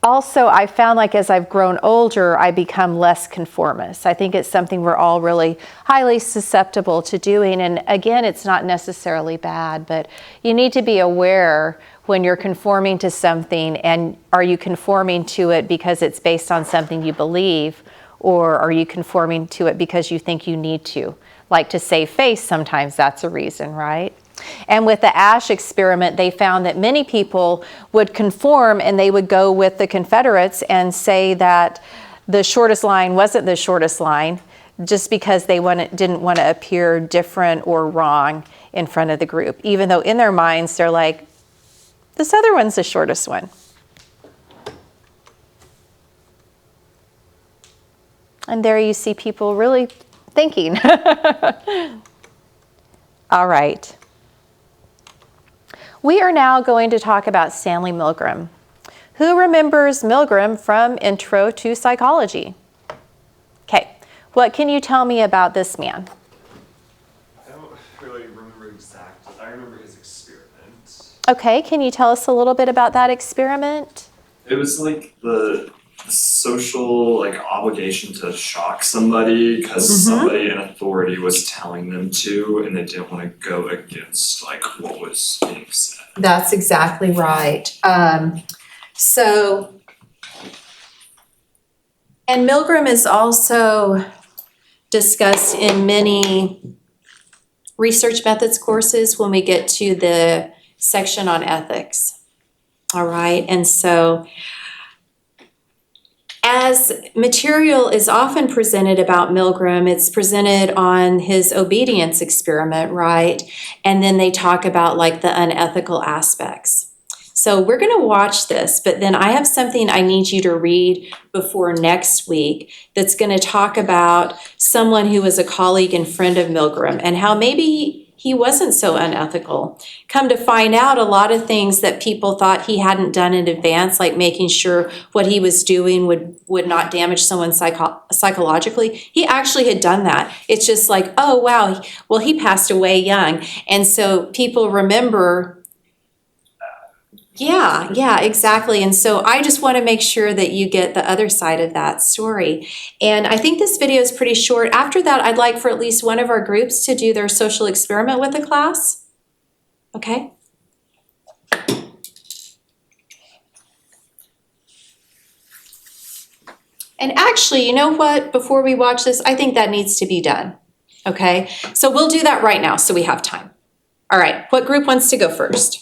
also, I found like as I've grown older, I become less conformist. I think it's something we're all really highly susceptible to doing. And again, it's not necessarily bad, but you need to be aware when you're conforming to something, and are you conforming to it because it's based on something you believe, or are you conforming to it because you think you need to? Like to save face, sometimes that's a reason, right? And with the Asch experiment, they found that many people would conform and they would go with the Confederates and say that the shortest line wasn't the shortest line just because they didn't want to appear different or wrong in front of the group, even though in their minds they're like, this other one's the shortest one. And there you see people really thinking. All right. We are now going to talk about Stanley Milgram. Who remembers Milgram from Intro to Psychology? Okay, what can you tell me about this man? I don't really remember exactly. I remember his experiment. Okay, can you tell us a little bit about that experiment? It was like the social like obligation to shock somebody because somebody in authority was telling them to, and they didn't want to go against like what was being said. That's exactly right. And Milgram is also discussed in many research methods courses when we get to the section on ethics. All right, and so as material is often presented about Milgram, it's presented on his obedience experiment, right? And then they talk about like the unethical aspects. So we're going to watch this, but then I have something I need you to read before next week that's going to talk about someone who was a colleague and friend of Milgram and how maybe he wasn't so unethical. Come to find out, a lot of things that people thought he hadn't done in advance, like making sure what he was doing would not damage someone psychologically, he actually had done that. It's just like, oh, wow, well, he passed away young. And so people remember, yeah, exactly. And so I just want to make sure that you get the other side of that story. And I think this video is pretty short. After that, I'd like for at least one of our groups to do their social experiment with the class. Okay? And actually, you know what? Before we watch this, I think that needs to be done. Okay? So we'll do that right now so we have time. All right, what group wants to go first?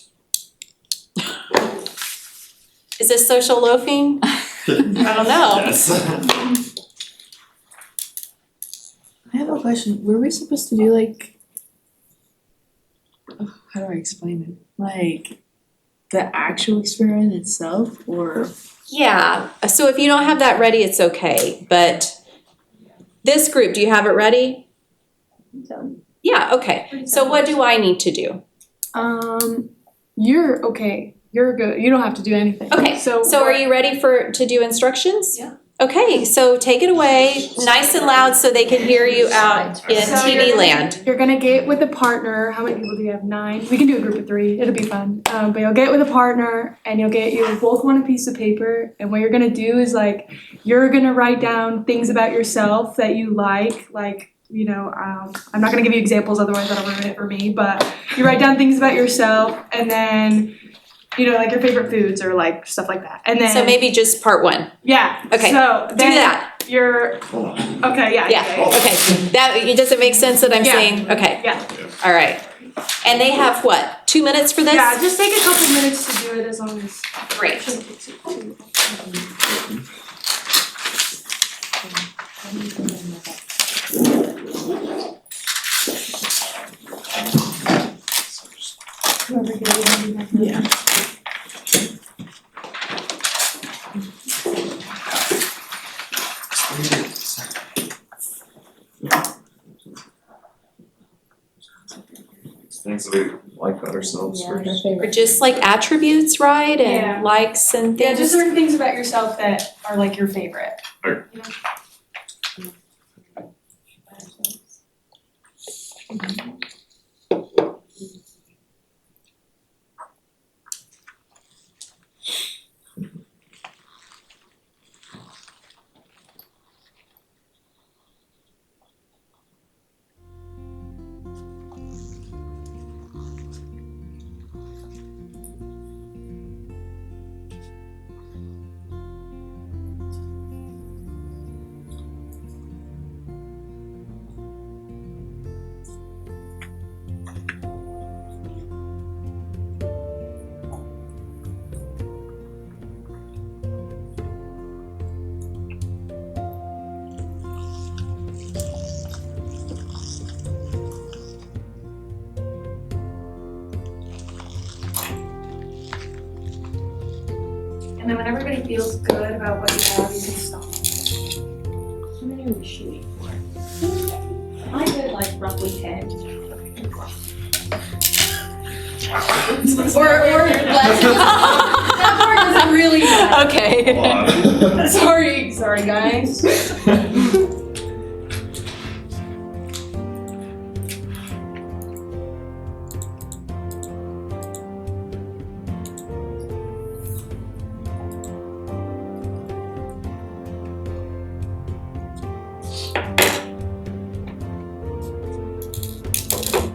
Is this social loafing? I don't know. Yes. I have a question. Were we supposed to do like, how do I explain it? Like the actual experiment itself, or? Yeah, so if you don't have that ready, it's okay. But this group, do you have it ready? Yeah, okay. So what do I need to do? You're okay. You're good. You don't have to do anything. Okay, so are you ready to do instructions? Yeah. Okay, so take it away, nice and loud so they can hear you out in So TV land. You're gonna get with a partner. How many people do you have? 9. We can do a group of 3. It'll be fun. But you'll get with a partner, and you both want a piece of paper. And what you're gonna do is like you're gonna write down things about yourself that you like. You know, I'm not gonna give you examples, otherwise that'll ruin it for me. But you write down things about yourself, and then like your favorite foods or like stuff like that. And then So maybe just part one. yeah. Okay, So Do then that. you're okay. Yeah, okay. Does it make sense that I'm Yeah. saying? Okay. Yeah. All right. And they have what, 2 minutes for this? Yeah, just take a couple minutes to do it as long as. Great. Yeah. Things that we like about ourselves first. Or just like attributes, right? Yeah. And likes and Yeah, things. just certain things about yourself that are like your favorite. Okay. You know? And then when everybody feels good about what you have, you can stop. How many are we shooting for? I did like roughly 10. Or less. That part doesn't really matter. Okay. Sorry guys.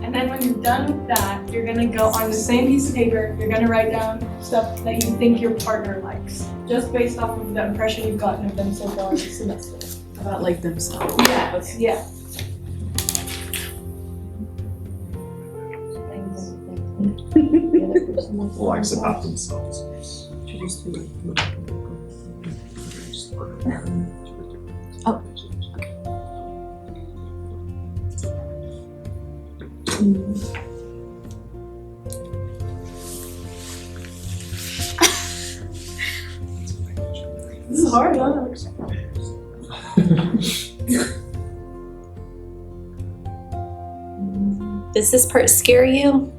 And then when you're done with that, you're gonna go on the same piece of paper, you're gonna write down stuff that you think your partner likes, just based off of the impression you've gotten of them so far this semester. About like themselves. Yes, yeah. Likes about themselves. Oh, This is hard, huh? Does this part scare you?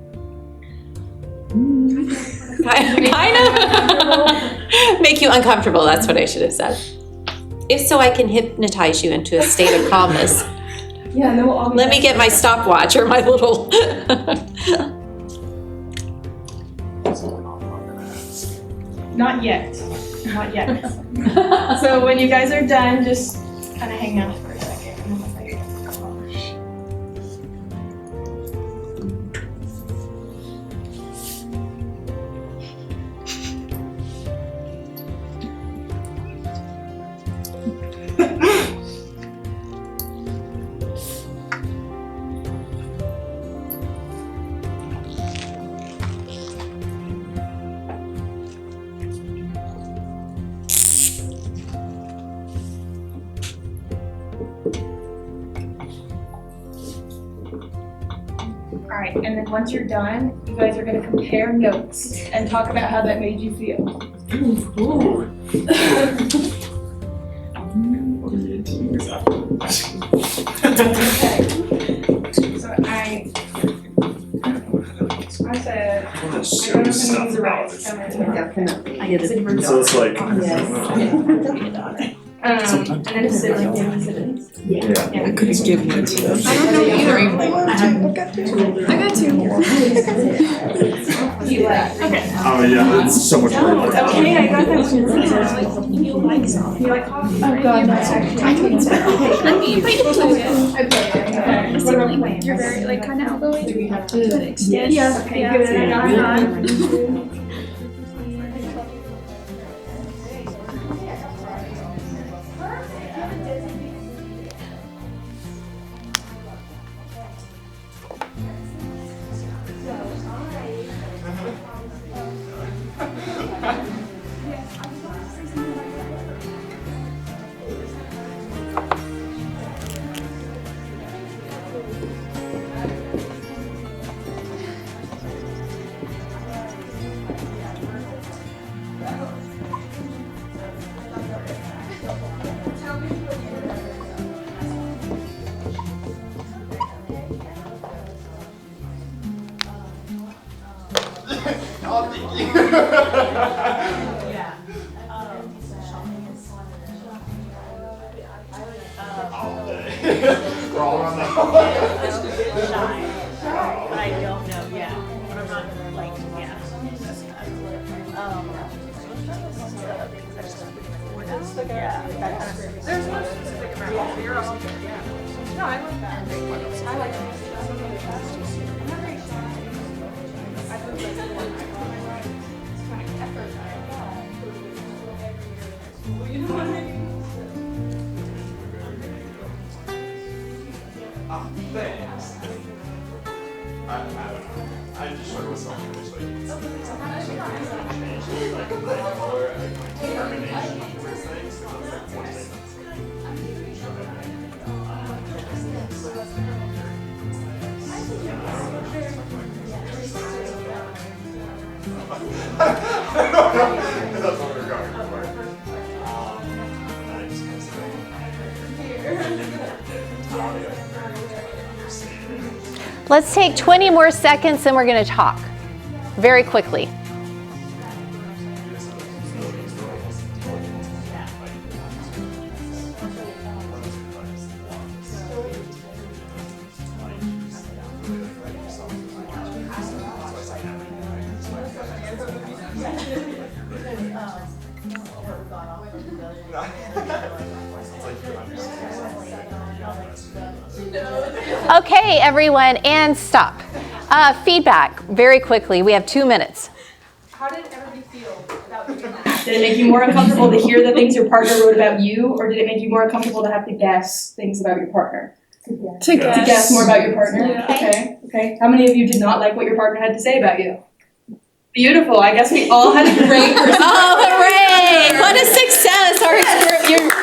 Kind of. Make you uncomfortable, that's what I should have said. If so, I can hypnotize you into a state of calmness. Yeah, no, I'll be Let me get my stopwatch or my little. Not yet, not yet. So when you guys are done, just kind of hang out for a second. All right, and then once you're done, you guys are gonna compare notes and talk about how that made you feel. What are you eating exactly? So I said, I want to I show don't you know if stuff these are about right. it. Definitely. I get it. Said you were So it's like, and then a sibling. yeah. I couldn't give one to them. I don't know either. I got two. You like, okay. Oh yeah, it's so much No, more. it's okay, I got that one. You like coffee? Oh god, no, actually. I can What about you're very like kind of outgoing. Yes, okay, good. I got that. Crawling on the But I don't know yet. But I'm not like, yeah. Yeah, that kind of. There's no specific amount. So you're all good, yeah. No, I like that. I like that. I'm not very shy. I feel like it's kind of effort. You know what I mean? Thanks. I don't know. I just struggle with self-image. Like bipolar and like determination towards things. So it's like one thing that's what we're going for. I just kind of Let's take 20 more seconds and we're going to talk very quickly. Okay, everyone, and stop. Feedback, very quickly. We have 2 minutes. How did everybody feel about doing that? Did it make you more uncomfortable to hear the things your partner wrote about you, or did it make you more uncomfortable to have to guess things about your partner? To Guess more about your partner? Yeah. Okay. How many of you did not like what your partner had to say about you? Beautiful. I guess we all had a great Oh, hooray! What a success! Our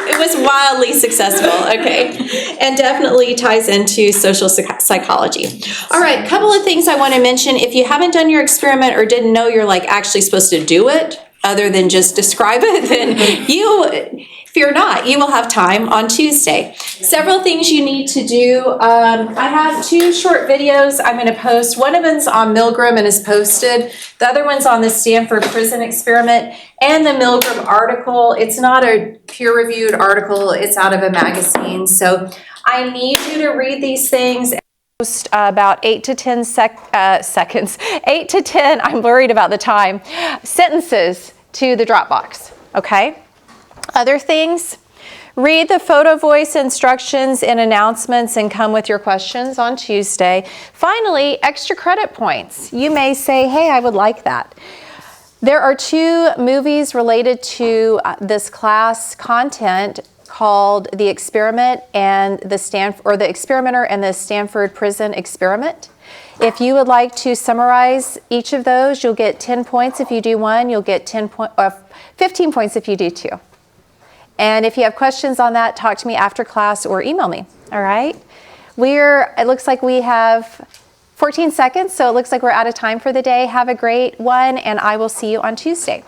it was wildly successful. Okay, and definitely ties into social psychology. All right, couple of things I want to mention. If you haven't done your experiment or didn't know you're like actually supposed to do it, other than just describe it, then you. Fear not, you will have time on Tuesday. Several things you need to do. I have 2 short videos I'm going to post. One of them's on Milgram and is posted. The other one's on the Stanford Prison Experiment and the Milgram article. It's not a peer-reviewed article. It's out of a magazine. So I need you to read these things. Post about 8 to 10 seconds. 8 to 10, I'm worried about the time, sentences to the Dropbox, okay? Other things, read the photo voice instructions and announcements and come with your questions on Tuesday. Finally, extra credit points. You may say, hey, I would like that. There are 2 movies related to this class content called The Experiment and the Experimenter and the Stanford Prison Experiment. If you would like to summarize each of those, you'll get 10 points if you do one. You'll get 15 points if you do 2. And if you have questions on that, talk to me after class or email me, all right? It looks like we have 14 seconds, so it looks like we're out of time for the day. Have a great one, and I will see you on Tuesday.